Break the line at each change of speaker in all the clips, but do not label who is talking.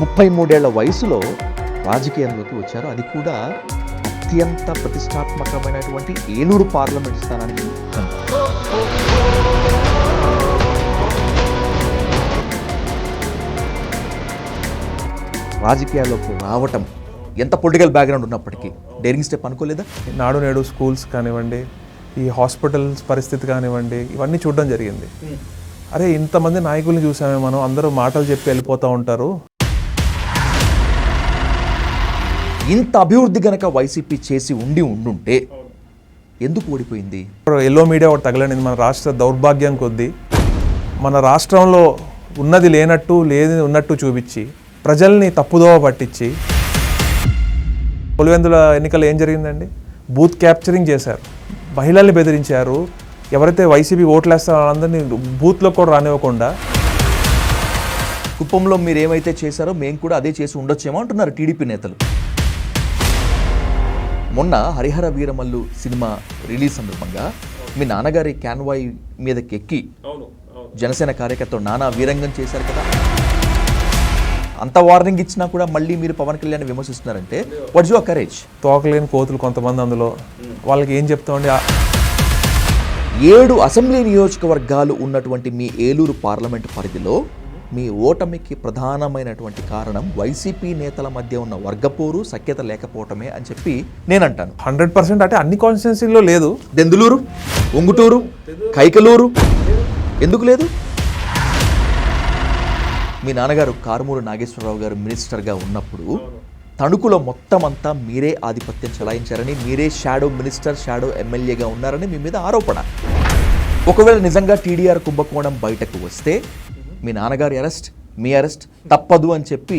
33 వయసులో రాజకీయంలోకి వచ్చారు. అది కూడా అత్యంత ప్రతిష్టాత్మకమైనటువంటి ఏలూరు పార్లమెంట్ స్థానానికి. రాజకీయాల్లోకి రావటం ఎంత పొలిటికల్ బ్యాక్గ్రౌండ్ ఉన్నప్పటికీ డేరింగ్ స్టెప్ అనుకోలేదా?
నాడు నేడు స్కూల్స్ కానివ్వండి, ఈ హాస్పిటల్స్ పరిస్థితి కానివ్వండి, ఇవన్నీ చూడడం జరిగింది. అరే ఇంతమంది నాయకుల్ని చూసామే మనం, అందరూ మాటలు చెప్పి వెళ్ళిపోతూ ఉంటారు.
ఇంత అభివృద్ధి గనక వైసీపీ చేసి ఉండుంటే ఎందుకు ఓడిపోయింది?
ఎల్లో మీడియా ఒకటి తగలనింది మన రాష్ట్ర దౌర్భాగ్యం కొద్దీ. మన రాష్ట్రంలో ఉన్నది లేనట్టు, లేని ఉన్నట్టు చూపించి ప్రజల్ని తప్పుదోవ పట్టించి, పులివెందుల ఎన్నికల్లో ఏం జరిగిందండి? బూత్ క్యాప్చరింగ్ చేశారు, మహిళల్ని బెదిరించారు. ఎవరైతే వైసీపీ ఓట్లు వేస్తారో వాళ్ళందరినీ బూత్లో కూడా రానివ్వకుండా.
కుప్పంలో మీరు ఏమైతే చేశారో మేము కూడా అదే చేసి ఉండొచ్చేమో అంటున్నారు టీడీపీ నేతలు. మొన్న హరిహర వీరమల్లు సినిమా రిలీజ్ సందర్భంగా మీ నాన్నగారి క్యాన్వాయ్ మీదకి ఎక్కి జనసేన కార్యకర్త నానా వీరంగం చేశారు కదా. అంత వార్నింగ్ ఇచ్చినా కూడా మళ్ళీ మీరు పవన్ కళ్యాణ్ విమర్శిస్తున్నారంటే వాట్స్ యువర్ కరేజ్?
తోకలేని కోతులు కొంతమంది, అందులో వాళ్ళకి ఏం చెప్తామండి.
7 అసెంబ్లీ నియోజకవర్గాలు ఉన్నటువంటి మీ ఏలూరు పార్లమెంటు పరిధిలో మీ ఓటమికి ప్రధానమైనటువంటి కారణం వైసీపీ నేతల మధ్య ఉన్న వర్గపోరు, సఖ్యత లేకపోవటమే అని చెప్పి నేను అంటాను.
100% అంటే అన్ని కాన్స్టిట్యున్సీల్లో లేదు.
దెందులూరు, ఉంగుటూరు, కైకలూరు ఎందుకు లేదు? మీ నాన్నగారు కారుమూరు నాగేశ్వరరావు గారు మినిస్టర్గా ఉన్నప్పుడు తణుకులో మొత్తం అంతా మీరే ఆధిపత్యం చెలాయించారని, మీరే షాడో మినిస్టర్, షాడో ఎమ్మెల్యేగా ఉన్నారని మీ మీద ఆరోపణ. ఒకవేళ నిజంగా టీడీఆర్ కుంభకోణం బయటకు వస్తే మీ నాన్నగారి అరెస్ట్, మీ అరెస్ట్ తప్పదు అని చెప్పి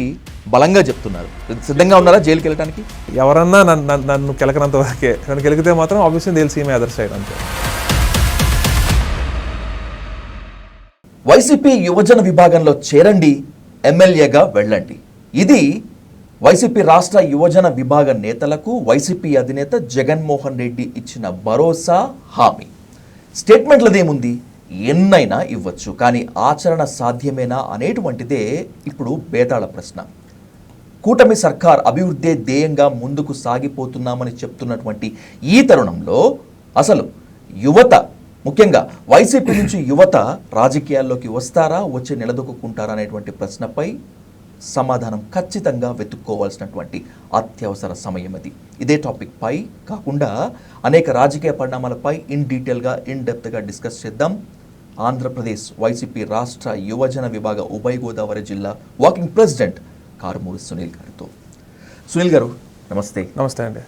బలంగా చెప్తున్నారు. సిద్ధంగా ఉన్నారా జైలుకి వెళ్ళడానికి?
ఎవరన్నా నన్ను కెలకనంత వరకే. నన్ను కెలికితే మాత్రం obviously they'll see my other side అంతే.
వైసీపీ యువజన విభాగంలో చేరండి, ఎమ్మెల్యేగా వెళ్ళండి. ఇది వైసీపీ రాష్ట్ర యువజన విభాగ నేతలకు వైసీపీ అధినేత జగన్మోహన్ రెడ్డి ఇచ్చిన భరోసా, హామీ. స్టేట్మెంట్లదేముంది, ఎన్నైనా ఇవ్వచ్చు, కానీ ఆచరణ సాధ్యమేనా అనేటువంటిదే ఇప్పుడు బేతాళ ప్రశ్న. కూటమి సర్కార్ అభివృద్ధి ధ్యేయంగా ముందుకు సాగిపోతున్నామని చెప్తున్నటువంటి ఈ తరుణంలో అసలు యువత, ముఖ్యంగా వైసీపీ నుంచి యువత రాజకీయాల్లోకి వస్తారా, వచ్చి నిలదొక్కుంటారా అనేటువంటి ప్రశ్నపై సమాధానం ఖచ్చితంగా వెతుక్కోవాల్సినటువంటి అత్యవసర సమయం అది. ఇదే టాపిక్ పై కాకుండా అనేక రాజకీయ పరిణామాలపై ఇన్ డీటెయిల్గా, ఇన్ డెప్త్గా డిస్కస్ చేద్దాం ఆంధ్రప్రదేశ్ వైసీపీ రాష్ట్ర యువజన విభాగ ఉభయ గోదావరి జిల్లా వాకింగ్ ప్రెసిడెంట్ కారుమూరి సునీల్ గారితో. సునీల్ గారు నమస్తే.
నమస్తే అండి.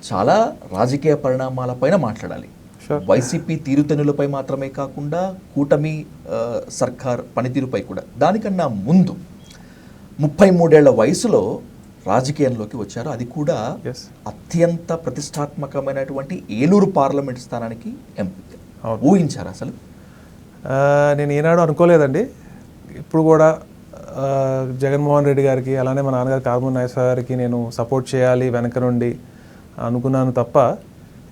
చాలా రాజకీయ పరిణామాలపైన మాట్లాడాలి. వైసీపీ తీరుతెన్నులపై మాత్రమే కాకుండా కూటమి సర్కార్ పనితీరుపై కూడా. దానికన్నా ముందు 33 వయసులో రాజకీయంలోకి వచ్చారు. అది కూడా అత్యంత ప్రతిష్టాత్మకమైనటువంటి ఏలూరు పార్లమెంట్ స్థానానికి ఎంపీ. ఊహించారు అసలు?
నేను ఈనాడు అనుకోలేదండి. ఇప్పుడు కూడా జగన్మోహన్ రెడ్డి గారికి, అలానే మా నాన్నగారు కారుమూరి నాగేశ్వర గారికి నేను సపోర్ట్ చేయాలి వెనక నుండి అనుకున్నాను తప్ప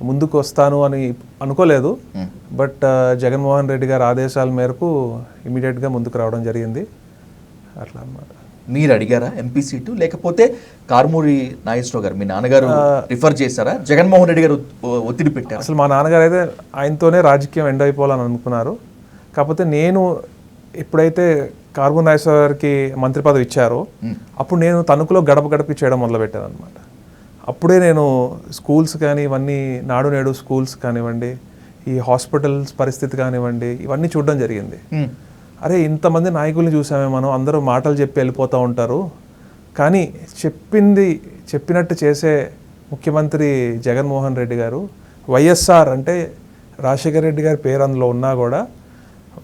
ముందుకు వస్తాను అని అనుకోలేదు. బట్ జగన్మోహన్ రెడ్డి గారి ఆదేశాల మేరకు ఇమీడియట్గా ముందుకు రావడం జరిగింది. అట్లా అన్నమాట.
మీరు అడిగారా ఎంపీ సీటు, లేకపోతే కారుమూరి నాగేశ్వరరావు గారు మీ నాన్నగారు రిఫర్ చేశారా? జగన్మోహన్ రెడ్డి గారు ఒత్తిడి పెట్టారు?
అసలు మా నాన్నగారు అయితే ఆయనతోనే రాజకీయం ఎండ్ అయిపోవాలని అనుకున్నారు. కాకపోతే నేను ఎప్పుడైతే కారుమూరి నాగేశ్వరరావు గారికి మంత్రి పదవి ఇచ్చారో అప్పుడు నేను తణుకులో గడప గడపకి చేయడం మొదలుపెట్టాను అనమాట. అప్పుడే నేను స్కూల్స్ కానీ, ఇవన్నీ నాడు నేడు స్కూల్స్ కానివ్వండి, ఈ హాస్పిటల్స్ పరిస్థితి కానివ్వండి, ఇవన్నీ చూడడం జరిగింది. అరే ఇంతమంది నాయకుల్ని చూసామే మనం, అందరూ మాటలు చెప్పి వెళ్ళిపోతూ ఉంటారు, కానీ చెప్పినట్టు చేసే ముఖ్యమంత్రి జగన్మోహన్ రెడ్డి గారు. వైఎస్ఆర్ అంటే రాజశేఖర రెడ్డి గారి పేరు అందులో ఉన్నా కూడా,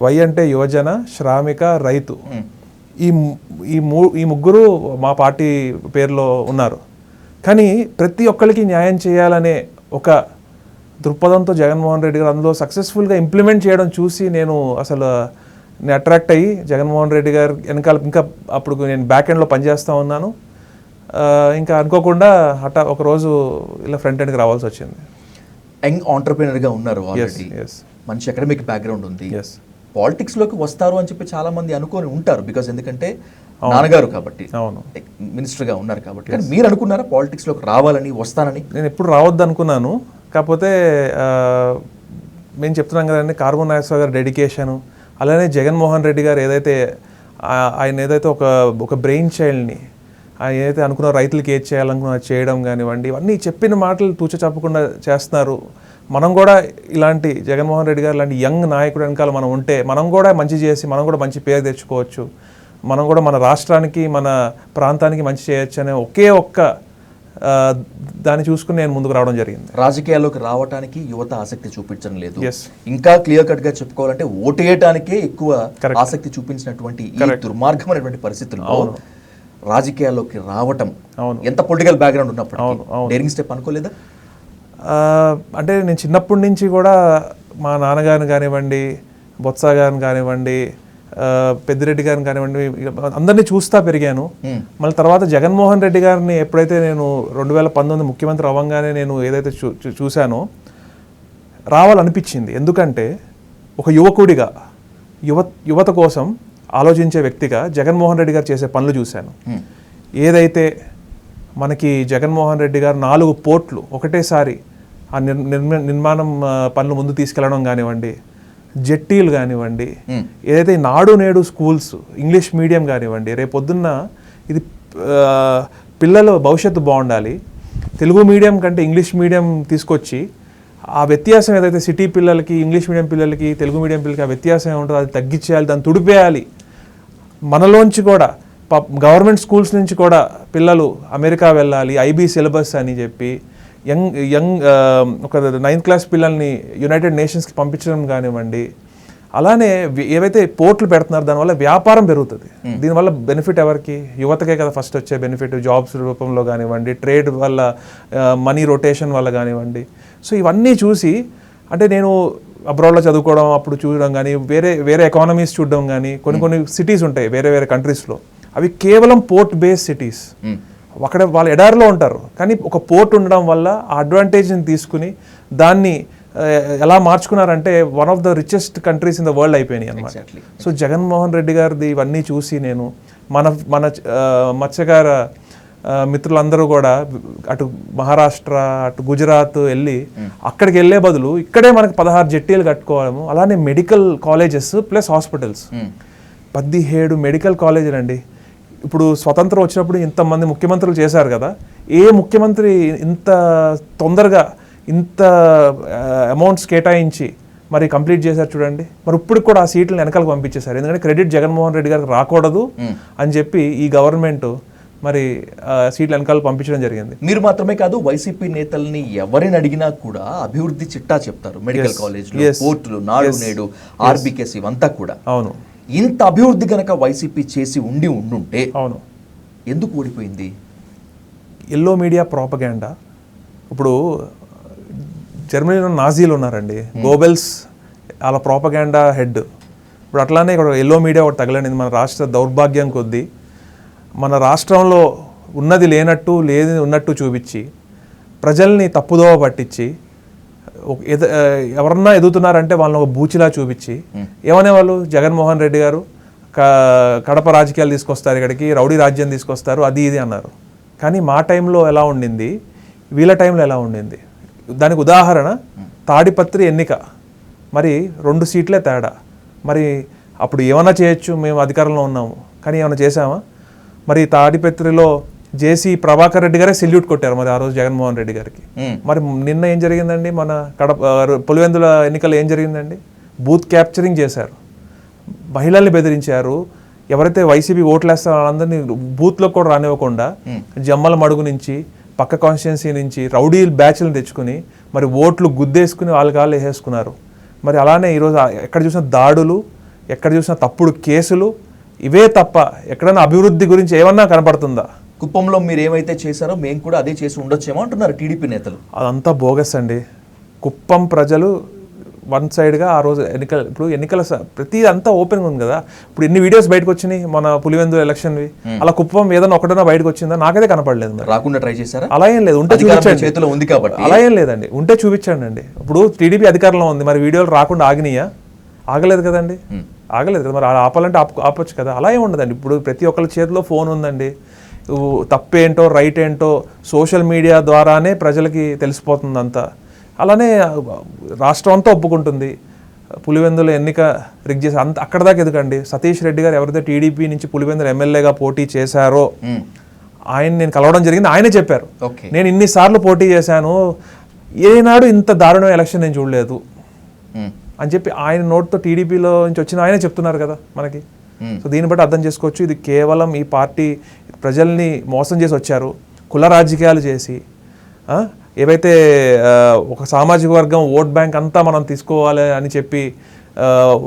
వై అంటే యువజన, శ్రామిక, రైతు, ఈ ముగ్గురు మా పార్టీ పేరులో ఉన్నారు. కానీ ప్రతి ఒక్కరికి న్యాయం చేయాలనే ఒక దృక్పథంతో జగన్మోహన్ రెడ్డి గారు అందులో సక్సెస్ఫుల్గా ఇంప్లిమెంట్ చేయడం చూసి నేను అట్రాక్ట్ అయ్యి జగన్మోహన్ రెడ్డి గారు వెనకాల ఇంకా అప్పుడు నేను బ్యాక్ ఎండ్లో పనిచేస్తూ ఉన్నాను. ఇంకా అనుకోకుండా ఒకరోజు ఇలా ఫ్రంట్ ఎండ్కి రావాల్సి వచ్చింది.
యంగ్ ఆంటర్‌ప్రెన్యూర్‌గా ఉన్నారు ఆల్రెడీ. మంచి అకాడమిక్ బ్యాక్గ్రౌండ్ ఉంది. పాలిటిక్స్లోకి వస్తారు అని చెప్పి చాలామంది అనుకొని ఉంటారు. బికాజ్ ఎందుకంటే నాన్నగారు కాబట్టి
అవును.
మినిస్టర్గా ఉన్నారు కాబట్టి. కానీ మీరు అనుకున్నారా పాలిటిక్స్లోకి రావాలని, వస్తానని?
నేను ఎప్పుడు రావద్దు అనుకున్నాను. కాకపోతే మేము చెప్తున్నాం కదండి, కార్బన్ నాగేశ్వర గారి డెడికేషను, అలానే జగన్మోహన్ రెడ్డి గారు ఆయన ఏదైతే ఒక బ్రెయిన్ చైల్డ్ని ఆయన ఏదైతే అనుకున్న రైతులకి ఏది చేయాలనుకున్నా చేయడం కానివ్వండి, ఇవన్నీ చెప్పిన మాటలు తూచ చెప్పకుండా చేస్తున్నారు. మనం కూడా ఇలాంటి జగన్మోహన్ రెడ్డి గారు లాంటి యంగ్ నాయకుడు వెనకాల మనం ఉంటే మనం కూడా మంచి చేసి మనం కూడా మంచి పేరు తెచ్చుకోవచ్చు, మనం కూడా మన రాష్ట్రానికి మన ప్రాంతానికి మంచి చేయొచ్చు అనే ఒకే ఒక్క దాన్ని చూసుకుని నేను ముందుకు రావడం జరిగింది.
రాజకీయాల్లోకి రావడానికి యువత ఆసక్తి చూపించడం లేదు. ఇంకా క్లియర్ కట్ గా చెప్పుకోవాలంటే ఓటేయటానికే ఎక్కువ ఆసక్తి చూపించినటువంటి ఈ దుర్మార్గమైనటువంటి పరిస్థితుల్లో రాజకీయాల్లోకి రావటం, ఎంత పొలిటికల్ బ్యాక్గ్రౌండ్ ఉన్నప్పుడు డేరింగ్ స్టెప్ అనుకోలేదా?
అంటే నేను చిన్నప్పటి నుంచి కూడా మా నాన్నగారిని కానివ్వండి, బొత్స గారిని కానివ్వండి, పెద్దిరెడ్డి గారిని కానివ్వండి, అందరినీ చూస్తా పెరిగాను. మళ్ళీ తర్వాత జగన్మోహన్ రెడ్డి గారిని ఎప్పుడైతే నేను 2019 ముఖ్యమంత్రి అవ్వగానే నేను ఏదైతే చూశానో రావాలనిపించింది. ఎందుకంటే ఒక యువకుడిగా యువత కోసం ఆలోచించే వ్యక్తిగా జగన్మోహన్ రెడ్డి గారు చేసే పనులు చూశాను. ఏదైతే మనకి జగన్మోహన్ రెడ్డి గారు 4 పోర్ట్లు ఒకటేసారి ఆ నిర్మాణం పనులు ముందు తీసుకెళ్లడం కానివ్వండి, జెట్టీలు కానివ్వండి, ఏదైతే నాడు నేడు స్కూల్స్ ఇంగ్లీష్ మీడియం కానివ్వండి, రేపొద్దున్న ఇది పిల్లల భవిష్యత్తు బాగుండాలి, తెలుగు మీడియం కంటే ఇంగ్లీష్ మీడియం తీసుకొచ్చి ఆ వ్యత్యాసం ఏదైతే సిటీ పిల్లలకి ఇంగ్లీష్ మీడియం పిల్లలకి తెలుగు మీడియం పిల్లలకి ఆ వ్యత్యాసం ఏముంటుందో అది తగ్గించేయాలి, దాన్ని తుడిపేయాలి. మనలోంచి కూడా గవర్నమెంట్ స్కూల్స్ నుంచి కూడా పిల్లలు అమెరికా వెళ్ళాలి, ఐబీ సిలబస్ అని చెప్పి యంగ్ ఒక 9th క్లాస్ పిల్లల్ని యునైటెడ్ నేషన్స్కి పంపించడం కానివ్వండి. అలానే ఏవైతే పోర్ట్లు పెడుతున్నారో దానివల్ల వ్యాపారం పెరుగుతుంది. దీనివల్ల బెనిఫిట్ ఎవరికి? యువతకే కదా ఫస్ట్ వచ్చే బెనిఫిట్, జాబ్స్ రూపంలో కానివ్వండి, ట్రేడ్ వల్ల, మనీ రొటేషన్ వల్ల కానివ్వండి. సో ఇవన్నీ చూసి అంటే నేను అబ్రాడ్లో చదువుకోవడం, అప్పుడు చూడడం కానీ, వేరే ఎకానమీస్ చూడడం కానీ, కొన్ని సిటీస్ ఉంటాయి వేరే కంట్రీస్లో, అవి కేవలం పోర్ట్ బేస్డ్ సిటీస్. అక్కడ వాళ్ళు ఎడారిలో ఉంటారు, కానీ ఒక పోర్ట్ ఉండడం వల్ల ఆ అడ్వాంటేజ్ని తీసుకుని దాన్ని ఎలా మార్చుకున్నారంటే one of the richest countries in the world అయిపోయినాయి అన్నమాట. సో జగన్మోహన్ రెడ్డి గారిది ఇవన్నీ చూసి నేను మన మత్స్యకార మిత్రులందరూ కూడా అటు మహారాష్ట్ర అటు గుజరాత్ వెళ్ళి అక్కడికి వెళ్ళే బదులు ఇక్కడే మనకి 16 జెట్టీలు కట్టుకోవడము, అలానే medical colleges plus hospitals, 17 medical కాలేజీలు అండి. ఇప్పుడు స్వతంత్రం వచ్చినప్పుడు ఇంతమంది ముఖ్యమంత్రులు చేశారు కదా, ఏ ముఖ్యమంత్రి ఇంత తొందరగా ఇంత అమౌంట్స్ కేటాయించి మరి కంప్లీట్ చేశారు చూడండి. మరి ఇప్పుడు కూడా ఆ సీట్లను వెనకాలకు పంపించేశారు. ఎందుకంటే క్రెడిట్ జగన్మోహన్ రెడ్డి గారికి రాకూడదు అని చెప్పి ఈ గవర్నమెంట్ మరి సీట్లు వెనకాల పంపించడం జరిగింది.
మీరు మాత్రమే కాదు, వైసీపీ నేతల్ని ఎవరిని అడిగినా కూడా అభివృద్ధి చిట్టా చెప్తారు. మెడికల్ కాలేజ్లు, పోర్టులు, నాడు నేడు, ఆర్బీకేస్ ఇవంతా కూడా.
అవును,
ఇంత అభివృద్ధి కనుక వైసీపీ చేసి ఉండుంటే
అవును,
ఎందుకు ఓడిపోయింది?
Yellow media propaganda. ఇప్పుడు జర్మనీలో నాజీలు ఉన్నారండి, గోబెల్స్ అలా ప్రాపగాండా హెడ్. ఇప్పుడు అట్లానే ఇక్కడ ఎల్లో మీడియా ఒకటి తగలనింది. మన రాష్ట్ర దౌర్భాగ్యం కొద్దీ మన రాష్ట్రంలో ఉన్నది లేనట్టు ఉన్నట్టు చూపించి ప్రజల్ని తప్పుదోవ పట్టించి ఎవరన్నా ఎదుగుతున్నారంటే వాళ్ళని ఒక బూచిలా చూపించి ఏమనేవాళ్ళు, జగన్మోహన్ రెడ్డి గారు కడప రాజకీయాలు తీసుకొస్తారు, ఇక్కడికి రౌడీ రాజ్యం తీసుకొస్తారు, అది ఇది అన్నారు. కానీ మా టైంలో ఎలా ఉండింది, వీళ్ళ టైంలో ఎలా ఉండింది, దానికి ఉదాహరణ తాడిపత్రి ఎన్నిక. మరి 2 సీట్లే తేడా. మరి అప్పుడు ఏమైనా చేయొచ్చు, మేము అధికారంలో ఉన్నాము, కానీ ఏమైనా చేసామా? మరి తాడిపత్రిలో జేసీ ప్రభాకర్ రెడ్డి గారే సెల్యూట్ కొట్టారు మరి ఆ రోజు జగన్మోహన్ రెడ్డి గారికి. మరి నిన్న ఏం జరిగిందండి, మన పులివెందుల ఎన్నికలు ఏం జరిగిందండి? బూత్ క్యాప్చరింగ్ చేశారు, మహిళల్ని బెదిరించారు. ఎవరైతే వైసీపీ ఓట్లు వేస్తారో వాళ్ళందరినీ బూత్లో కూడా రానివ్వకుండా జమ్మల మడుగు నుంచి పక్క కాన్స్టిట్యున్సీ నుంచి రౌడీ బ్యాచ్లను తెచ్చుకుని మరి ఓట్లు గుద్దేసుకుని వాళ్ళు వేసేసుకున్నారు. మరి అలానే ఈరోజు ఎక్కడ చూసినా దాడులు, ఎక్కడ చూసినా తప్పుడు కేసులు, ఇవే తప్ప ఎక్కడైనా అభివృద్ధి గురించి ఏమన్నా కనపడుతుందా?
కుప్పంలో మీరు ఏమైతే చేశారో మేము కూడా అదే చేసి ఉండొచ్చేమో అంటున్నారు టీడీపీ నేతలు.
అదంతా బోగస్ అండి. కుప్పం ప్రజలు వన్ సైడ్గా ఆ రోజు ఎన్నికల ప్రతి అంతా ఓపెన్గా ఉంది కదా. ఇప్పుడు ఎన్ని వీడియోస్ బయటకు వచ్చినాయి మన పులివెందు ఎలక్షన్వి, అలా కుప్పం ఏదైనా ఒకటైనా బయటకు వచ్చిందా? నాకైతే కనపడలేదు.
రాకుండా ట్రై చేశారా?
అలా ఏం లేదు, ఉంటే చూపించండి,
చేతిలో ఉంది కాబట్టి.
అలా ఏం లేదండి, ఉంటే చూపించండి అండి. ఇప్పుడు టీడీపీ అధికారంలో ఉంది, మరి వీడియోలు రాకుండా ఆగినాయా? ఆగలేదు కదండి. ఆగలేదు కదా, మరి ఆపాలంటే ఆపొచ్చు కదా. అలా ఏమి ఉండదండి. ఇప్పుడు ప్రతి ఒక్కరి చేతిలో ఫోన్ ఉందండి. తప్పేంటో రైట్ ఏంటో సోషల్ మీడియా ద్వారానే ప్రజలకి తెలిసిపోతుంది అంతా. అలానే రాష్ట్రం అంతా ఒప్పుకుంటుంది. పులివెందుల ఎన్నిక రిగ్ చేసి అంత అక్కడ దాకా ఎదుకండి. సతీష్ రెడ్డి గారు ఎవరైతే టీడీపీ నుంచి పులివెందుల ఎమ్మెల్యేగా పోటీ చేశారో ఆయన నేను కలవడం జరిగింది. ఆయనే చెప్పారు, నేను ఇన్నిసార్లు పోటీ చేశాను, ఏనాడు ఇంత దారుణమైన ఎలక్షన్ నేను చూడలేదు అని చెప్పి ఆయన నోట్తో టీడీపీలో నుంచి వచ్చిన ఆయనే చెప్తున్నారు కదా మనకి. సో దీన్ని బట్టి అర్థం చేసుకోవచ్చు, ఇది కేవలం ఈ పార్టీ ప్రజల్ని మోసం చేసి వచ్చారు, కుల రాజకీయాలు చేసి, ఏవైతే ఒక సామాజిక వర్గం ఓట్ బ్యాంక్ అంతా మనం తీసుకోవాలి అని చెప్పి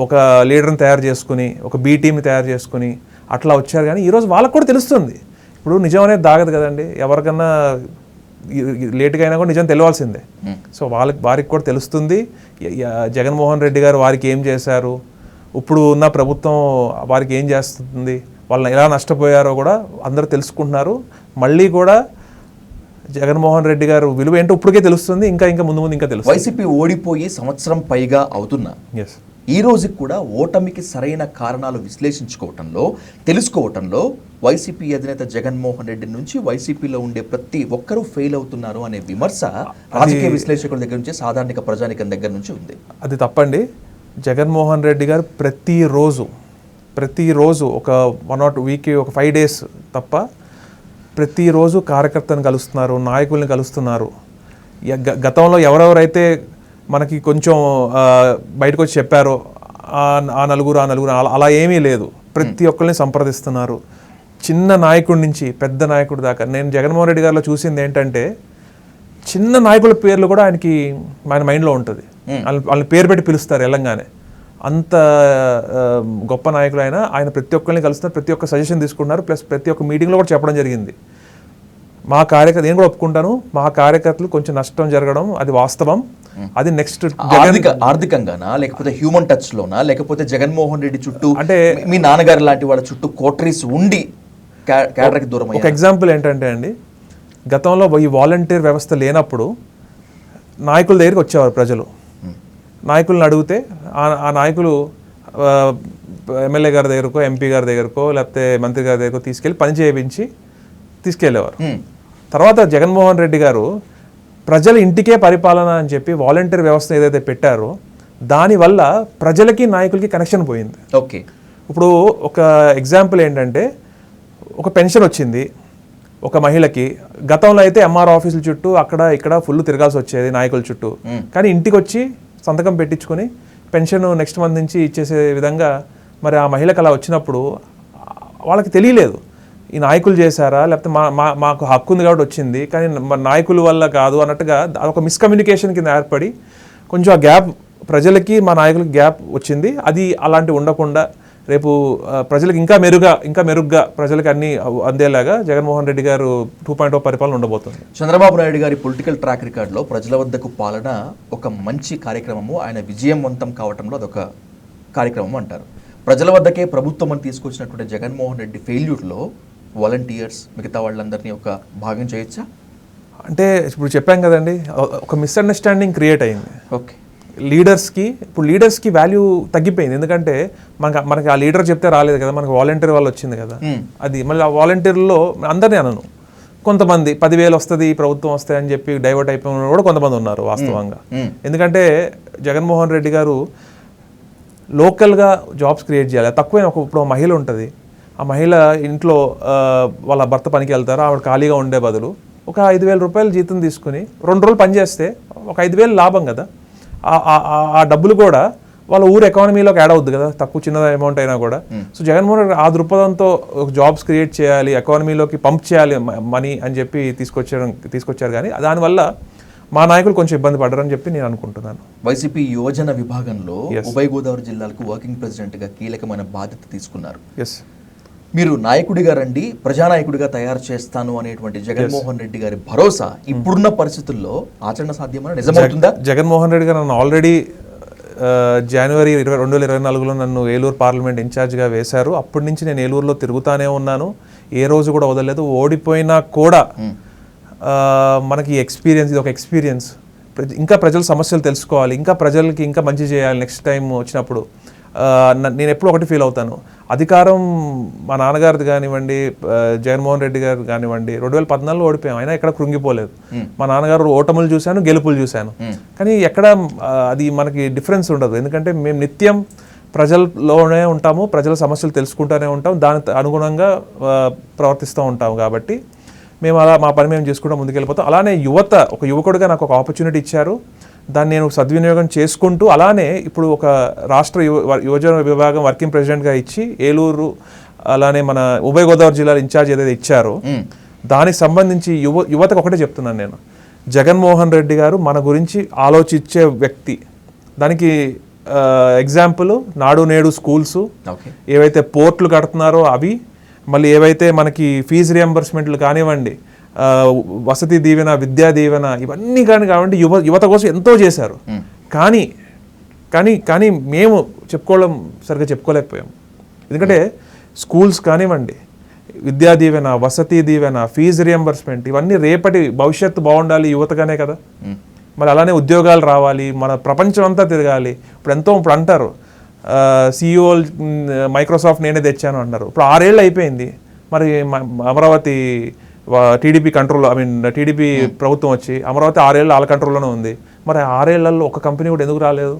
ఒక లీడర్ని తయారు చేసుకుని, ఒక బీ టీమ్ని తయారు చేసుకుని అట్లా వచ్చారు. కానీ ఈరోజు వాళ్ళకు కూడా తెలుస్తుంది, ఇప్పుడు నిజం అనేది దాగదు కదండి, ఎవరికన్నా లేట్గా అయినా కూడా నిజం తెలియాల్సిందే. సో వారికి కూడా తెలుస్తుంది జగన్మోహన్ రెడ్డి గారు వారికి ఏం చేశారు, ఇప్పుడు ఉన్న ప్రభుత్వం వారికి ఏం చేస్తుంది, వాళ్ళని ఎలా నష్టపోయారో కూడా అందరూ తెలుసుకుంటున్నారు. మళ్ళీ కూడా జగన్మోహన్ రెడ్డి గారు విలువ ఏంటో ఇప్పటికే తెలుస్తుంది, ఇంకా ముందు ఇంకా తెలుస్తుంది.
వైసీపీ ఓడిపోయి సంవత్సరం పైగా అవుతున్నా ఈ రోజుకి కూడా ఓటమికి సరైన కారణాలు విశ్లేషించుకోవటంలో, తెలుసుకోవటంలో వైసీపీ అధినేత జగన్మోహన్ రెడ్డి నుంచి వైసీపీలో ఉండే ప్రతి ఒక్కరూ ఫెయిల్ అవుతున్నారు అనే విమర్శ రాజకీయ విశ్లేషకుల దగ్గర నుంచి, సాధారణ ప్రజానికం దగ్గర నుంచి ఉంది.
అది తప్పండి. జగన్మోహన్ రెడ్డి గారు ప్రతిరోజు ఒక 1 or 2 వీక్, ఒక 5 days తప్ప ప్రతిరోజు కార్యకర్తను కలుస్తున్నారు, నాయకుల్ని కలుస్తున్నారు. గతంలో ఎవరెవరైతే మనకి కొంచెం బయటకు వచ్చి చెప్పారో ఆ నలుగురు అలా ఏమీ లేదు. ప్రతి ఒక్కరిని సంప్రదిస్తున్నారు, చిన్న నాయకుడి నుంచి పెద్ద నాయకుడి దాకా. నేను జగన్మోహన్ రెడ్డి గారిలో చూసింది ఏంటంటే, చిన్న నాయకుల పేర్లు కూడా ఆయనకి ఆయన మైండ్లో ఉంటుంది. వాళ్ళని పేరు పెట్టి పిలుస్తారు వెళ్ళంగానే. అంత గొప్ప నాయకులు ఆయన ప్రతి ఒక్కరిని కలుస్తున్నారు, ప్రతి ఒక్క సజెషన్ తీసుకుంటున్నారు. ప్లస్ ప్రతి ఒక్క మీటింగ్లో కూడా చెప్పడం జరిగింది, మా కార్యకర్త, నేను కూడా ఒప్పుకుంటాను, మా కార్యకర్తలు కొంచెం నష్టం జరగడం అది వాస్తవం. అది నెక్స్ట్
ఆర్థికంగానా, లేకపోతే హ్యూమన్ టచ్ లోనా, లేకపోతే జగన్మోహన్ రెడ్డి చుట్టూ అంటే మీ నాన్నగారు లాంటి వాళ్ళ చుట్టూ కోటరీస్ ఉండి క్యాడర్కి దూరం.
ఒక ఎగ్జాంపుల్ ఏంటంటే అండి, గతంలో ఈ వాలంటీర్ వ్యవస్థ లేనప్పుడు నాయకుల దగ్గరికి వచ్చేవారు ప్రజలు. నాయకులను అడిగితే ఆ నాయకులు ఎమ్మెల్యే గారి దగ్గరకో, ఎంపీ గారి దగ్గరకో, లేకపోతే మంత్రి గారి దగ్గరకో తీసుకెళ్ళి పని చేయించి తీసుకెళ్లేవారు. తర్వాత జగన్మోహన్ రెడ్డి గారు ప్రజల ఇంటికే పరిపాలన అని చెప్పి వాలంటీర్ వ్యవస్థ ఏదైతే పెట్టారో దానివల్ల ప్రజలకి నాయకులకి కనెక్షన్ పోయింది.
ఓకే,
ఇప్పుడు ఒక ఎగ్జాంపుల్ ఏంటంటే, ఒక పెన్షన్ వచ్చింది ఒక మహిళకి. గతంలో అయితే ఎంఆర్ ఆఫీసుల చుట్టూ అక్కడ ఇక్కడ ఫుల్ తిరగాల్సి వచ్చేది నాయకుల చుట్టూ. కానీ ఇంటికి వచ్చి సంతకం పెట్టించుకొని పెన్షన్ నెక్స్ట్ మంత్ నుంచి ఇచ్చేసే విధంగా మరి ఆ మహిళకు అలా వచ్చినప్పుడు వాళ్ళకి తెలియలేదు ఈ నాయకులు చేశారా, లేకపోతే మాకు హక్కు ఉంది కాబట్టి వచ్చింది, కానీ నాయకుల వల్ల కాదు అన్నట్టుగా ఒక మిస్కమ్యూనికేషన్ కింద ఏర్పడి కొంచెం ఆ గ్యాప్ ప్రజలకి మా నాయకులకి గ్యాప్ వచ్చింది. అది అలాంటివి ఉండకుండా రేపు ప్రజలకు ఇంకా మెరుగ్గా ప్రజలకు అన్ని అందేలాగా జగన్మోహన్ రెడ్డి గారు 2.0 పరిపాలన ఉండబోతుంది.
చంద్రబాబు నాయుడు గారి పొలిటికల్ ట్రాక్ రికార్డులో ప్రజల వద్దకు పాలన ఒక మంచి కార్యక్రమము, ఆయన విజయవంతం కావటంలో అదొక కార్యక్రమం అంటారు. ప్రజల వద్దకే ప్రభుత్వం అని తీసుకొచ్చినటువంటి జగన్మోహన్ రెడ్డి ఫెయిల్యూర్లో వాలంటీర్స్ మిగతా వాళ్ళందరినీ ఒక భాగం చేయొచ్చా?
అంటే ఇప్పుడు చెప్పాం కదండి, ఒక మిస్అండర్స్టాండింగ్ క్రియేట్ అయింది.
ఓకే,
లీడర్స్కి వాల్యూ తగ్గిపోయింది. ఎందుకంటే మనకి ఆ లీడర్ చెప్తే రాలేదు కదా, మనకి వాలంటీర్ వాళ్ళు వచ్చింది కదా. అది మళ్ళీ ఆ వాలంటీర్లో అందరినీ అనను, కొంతమంది 10,000 వస్తుంది ప్రభుత్వం వస్తాయి అని చెప్పి డైవర్ట్ అయిపోయిన కూడా కొంతమంది ఉన్నారు వాస్తవంగా. ఎందుకంటే జగన్మోహన్ రెడ్డి గారు లోకల్గా జాబ్స్ క్రియేట్ చేయాలి. తక్కువైన ఇప్పుడు మహిళ ఉంటుంది, ఆ మహిళ ఇంట్లో వాళ్ళ భర్త పనికి వెళ్తారు, ఆవిడ ఖాళీగా ఉండే బదులు ఒక 5,000 రూపాయలు జీతం తీసుకుని 2 రోజులు పనిచేస్తే ఒక 5,000 లాభం కదా. ఆ డబ్బులు కూడా వాళ్ళ ఊరు ఎకానమీలోకి యాడ్ అవుద్ది కదా, తక్కువ చిన్న అమౌంట్ అయినా కూడా. సో జగన్మోహన్ రెడ్డి ఆ దృక్పథంతో జాబ్స్ క్రియేట్ చేయాలి, ఎకానమీలోకి పంప్ చేయాలి మనీ అని చెప్పి తీసుకొచ్చారు. కానీ దానివల్ల మా నాయకులు కొంచెం ఇబ్బంది పడ్డారని చెప్పి నేను అనుకుంటున్నాను.
వైసీపీ యువజన విభాగంలో ఉభయ గోదావరి జిల్లాలకు వర్కింగ్ ప్రెసిడెంట్గా కీలకమైన బాధ్యత తీసుకున్నారు. మీరు నాయకుడిగా రండి, ప్రజానాయకుడిగా తయారు చేస్తాను అనేటువంటి జగన్మోహన్ రెడ్డి గారి భరోసా ఇప్పుడున్న పరిస్థితుల్లో ఆచరణ సాధ్యమని నిజమవుతుందా?
జగన్మోహన్ రెడ్డి గారు నన్ను ఆల్రెడీ జనవరి 2024లో నన్ను ఏలూరు పార్లమెంట్ ఇన్ఛార్జ్గా వేశారు. అప్పటి నుంచి నేను ఏలూరులో తిరుగుతానే ఉన్నాను, ఏ రోజు కూడా వదలలేదు. ఓడిపోయినా కూడా మనకి ఎక్స్పీరియన్స్, ఇది ఒక ఎక్స్పీరియన్స్. ఇంకా ప్రజల సమస్యలు తెలుసుకోవాలి, ఇంకా ప్రజలకి ఇంకా మంచి చేయాలి నెక్స్ట్ టైం వచ్చినప్పుడు నేను ఎప్పుడు ఒకటి ఫీల్ అవుతాను, అధికారం మా నాన్నగారిది కానివ్వండి, జగన్మోహన్ రెడ్డి గారు కానివ్వండి, 2014లో ఓడిపోయాం, అయినా ఎక్కడ కృంగిపోలేదు. మా నాన్నగారు ఓటములు చూశాను, గెలుపులు చూశాను, కానీ ఎక్కడ అది మనకి డిఫరెన్స్ ఉండదు. ఎందుకంటే మేము నిత్యం ప్రజల్లోనే ఉంటాము, ప్రజల సమస్యలు తెలుసుకుంటూనే ఉంటాం, దానికి అనుగుణంగా ప్రవర్తిస్తూ ఉంటాము. కాబట్టి మేము అలా మా పని మేము చేసుకుంటూ ముందుకెళ్ళిపోతాం. అలానే ఒక యువకుడిగా నాకు ఒక ఆపర్చునిటీ ఇచ్చారు, దాన్ని నేను సద్వినియోగం చేసుకుంటూ, అలానే ఇప్పుడు ఒక రాష్ట్ర యువజన విభాగం వర్కింగ్ ప్రెసిడెంట్గా ఇచ్చి ఏలూరు, అలానే మన ఉభయ గోదావరి జిల్లాల ఇన్ఛార్జ్ ఏదైతే ఇచ్చారో దానికి సంబంధించి యువతకు ఒకటే చెప్తున్నాను నేను, జగన్మోహన్ రెడ్డి గారు మన గురించి ఆలోచించే వ్యక్తి. దానికి ఎగ్జాంపుల్ నాడు నేడు స్కూల్స్, ఏవైతే పోర్ట్లు కడుతున్నారో అవి, మళ్ళీ ఏవైతే మనకి ఫీజు రియంబర్స్మెంట్లు కానివ్వండి, వసతి దీవెన, విద్యా దీవెన, ఇవన్నీ కానివ్వండి యువత కోసం ఎంతో చేశారు. కానీ కానీ కానీ మేము సరిగ్గా చెప్పుకోలేకపోయాం. ఎందుకంటే స్కూల్స్ కానివ్వండి, విద్యా దీవెన, వసతి దీవెన, ఫీజు రియంబర్స్మెంట్, ఇవన్నీ రేపటి భవిష్యత్తు బాగుండాలి యువతగానే కదా. మరి అలానే ఉద్యోగాలు రావాలి, మన ప్రపంచం అంతా తిరగాలి. ఇప్పుడు అంటారు CEO మైక్రోసాఫ్ట్ నేనే తెచ్చాను అంటారు. ఇప్పుడు 6 ఏళ్ళు అయిపోయింది, మరి అమరావతి టీడీపీ టీడీపీ ప్రభుత్వం వచ్చి అమరావతి 6 ఏళ్ళు వాళ్ళ కంట్రోల్లోనే ఉంది. మరి 6 ఏళ్లలో ఒక కంపెనీ కూడా ఎందుకు రాలేదు?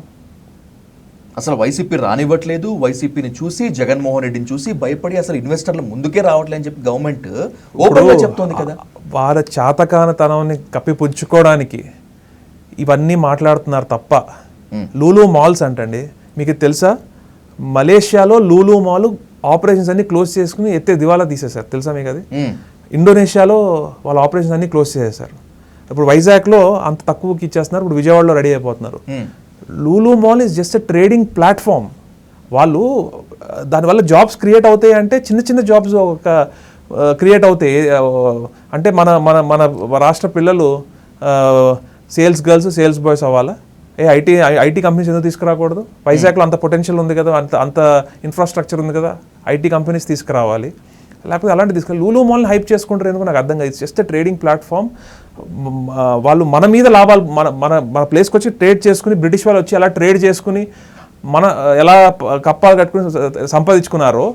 అసలు వైసీపీ రానివ్వట్లేదు. వైసీపీని చూసి, జగన్మోహన్ రెడ్డిని చూసి భయపడి అసలు ఇన్వెస్టర్లు ముందుకే రావట్లేదు అని చెప్పి గవర్నమెంట్ ఓపెన్గా చెప్తోంది కదా.
వారి చాతకానతనాన్ని కప్పిపుచ్చుకోవడానికి ఇవన్నీ మాట్లాడుతున్నారు తప్ప. లూలు మాల్స్ అంటండి, మీకు తెలుసా, మలేషియాలో లూలు మాల్ ఆపరేషన్స్ అన్ని క్లోజ్ చేసుకుని దివాలా తీసేశారు, తెలుసా మీకు అది? ఇండోనేషియాలో వాళ్ళ ఆపరేషన్స్ అన్ని క్లోజ్ చేసేశారు. ఇప్పుడు వైజాగ్లో అంత తక్కువకి ఇచ్చేస్తున్నారు, ఇప్పుడు విజయవాడలో రెడీ అయిపోతున్నారు. Lulu mall is just a trading platform. వాళ్ళు దానివల్ల జాబ్స్ క్రియేట్ అవుతాయి అంటే చిన్న చిన్న జాబ్స్ క్రియేట్ అవుతాయి. అంటే మన మన మన రాష్ట్ర పిల్లలు సేల్స్ గర్ల్స్, సేల్స్ బాయ్స్ అవ్వాలా? ఐటీ కంపెనీస్ ఎందుకు తీసుకురాకూడదు? వైజాగ్లో అంత పొటెన్షియల్ ఉంది కదా, అంత ఇన్ఫ్రాస్ట్రక్చర్ ఉంది కదా, ఐటీ కంపెనీస్ తీసుకురావాలి. లేకపోతే అలాంటి తీసుకెళ్ళి లూలు మాల్ని హైప్ చేసుకుంటారు ఎందుకు నాకు అర్థం కాదు. It's just trading platform. వాళ్ళు మన మీద లాభాలు మన మన ప్లేస్కి వచ్చి ట్రేడ్ చేసుకుని, బ్రిటిష్ వాళ్ళు వచ్చి అలా ట్రేడ్ చేసుకుని మన ఎలా కప్పాలు కట్టుకుని సంపాదించుకున్నారో,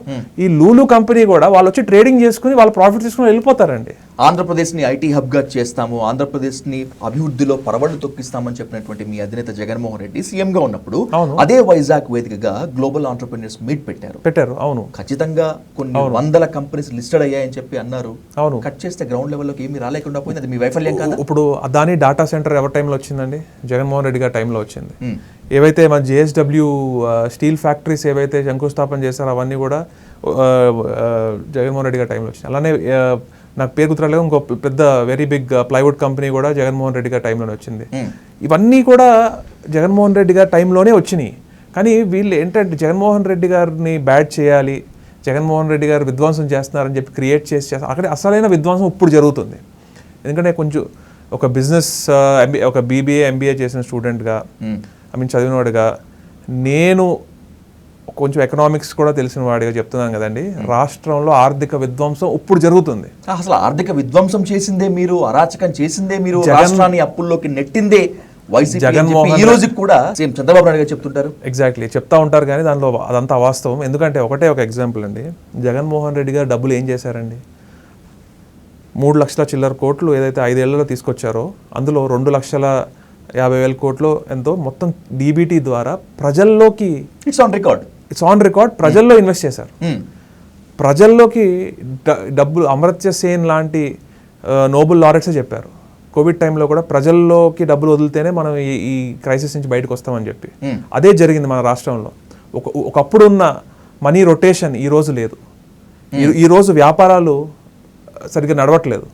ఈ లూలు కంపెనీ కూడా వాళ్ళు వచ్చి ట్రేడింగ్ చేసుకుని వాళ్ళ ప్రాఫిట్ తీసుకుని వెళ్ళిపోతారండి.
ఆంధ్రప్రదేశ్ని ఐటీ హబ్గా చేస్తాము, ఆంధ్రప్రదేశ్ని అభివృద్ధిలో పరవళ్ళు తొక్కిస్తామని చెప్పినటువంటి మీ అధినేత జగన్మోహన్ రెడ్డి సీఎంగా ఉన్నప్పుడు అదే వైజాగ్ వేదికగా గ్లోబల్ ఆంటర్‌ప్రెన్యూర్స్ మీట్ పెట్టారు. అవును, ఖచ్చితంగా కొన్ని వందల కంపెనీస్ లిస్టెడ్ అయ్యాయని చెప్పి అన్నారు. అవును, కట్ చేస్తే గ్రౌండ్ లెవెల్లోకి ఏమీ రాలేకుండా పోయింది. అది మీ వైఫల్యం కాదా?
ఇప్పుడు అదాని డాటా సెంటర్ ఎవరి టైంలో వచ్చిందండి? జగన్మోహన్ రెడ్డి గారి టైంలో వచ్చింది. ఏవైతే మన JSW స్టీల్ ఫ్యాక్టరీస్ ఏవైతే శంకుస్థాపన చేశారో అవన్నీ కూడా జగన్మోహన్ రెడ్డి గారి టైంలో వచ్చింది. అలానే నాకు పేరు గుర్తురాలేదు, ఇంకో పెద్ద వెరీ బిగ్ ప్లైవుడ్ కంపెనీ కూడా జగన్మోహన్ రెడ్డి గారి టైంలోనే వచ్చింది. ఇవన్నీ కూడా జగన్మోహన్ రెడ్డి గారి టైంలోనే వచ్చినాయి. కానీ వీళ్ళు ఏంటంటే జగన్మోహన్ రెడ్డి గారిని బ్యాడ్ చేయాలి, జగన్మోహన్ రెడ్డి గారు విధ్వంసం చేస్తున్నారని చెప్పి క్రియేట్ చేస్తారు. అక్కడ అసలైన విధ్వంసం ఇప్పుడు జరుగుతుంది. ఎందుకంటే కొంచెం ఒక బిజినెస్ ఒక BBA MBA చేసిన స్టూడెంట్గా, చదివినవాడిగా, నేను కొంచెం ఎకనామిక్స్ కూడా తెలిసిన వాడిగా చెప్తున్నాను కదండి, రాష్ట్రంలో ఆర్థిక విధ్వంసం ఇప్పుడు జరుగుతుంది.
అసలు ఆర్థిక విధ్వంసం చేసిందే మీరు, అరాచకం చేసిందే మీరు, రాష్ట్రాన్ని అప్పుల్లోకి నెట్టిందే వైసీపీ. జగన్మోహన్ ఈ రోజు కూడా సేమ్ చంద్రబాబు నాయుడు గారు చెప్తుంటారు.
ఎగ్జాక్ట్లీ చెప్తా ఉంటారు, కానీ దానిలో అదంతా అవాస్తవం. ఎందుకంటే ఒక ఎగ్జాంపుల్ అండి, జగన్మోహన్ రెడ్డి గారు డబ్బులు ఏం చేశారండి? 3 లక్షల చిల్లర కోట్లు ఏదైతే 5 ఏళ్లలో తీసుకొచ్చారో అందులో 2,50,000 కోట్లు ఎంతో మొత్తం DBT ద్వారా ప్రజల్లోకి ఇట్స్ ఆన్ రికార్డ్ ప్రజల్లో ఇన్వెస్ట్ చేశారు. ప్రజల్లోకి డబ్బులు అమర్త్య సేన్ లాంటి నోబెల్ లారెట్సే చెప్పారు కోవిడ్ టైంలో కూడా, ప్రజల్లోకి డబ్బులు వదిలితేనే మనం ఈ క్రైసిస్ నుంచి బయటకు వస్తామని చెప్పి. అదే జరిగింది మన రాష్ట్రంలో. ఒకప్పుడు ఉన్న మనీ రొటేషన్ ఈ రోజు లేదు. ఈరోజు వ్యాపారాలు సరిగ్గా నడవట్లేదు.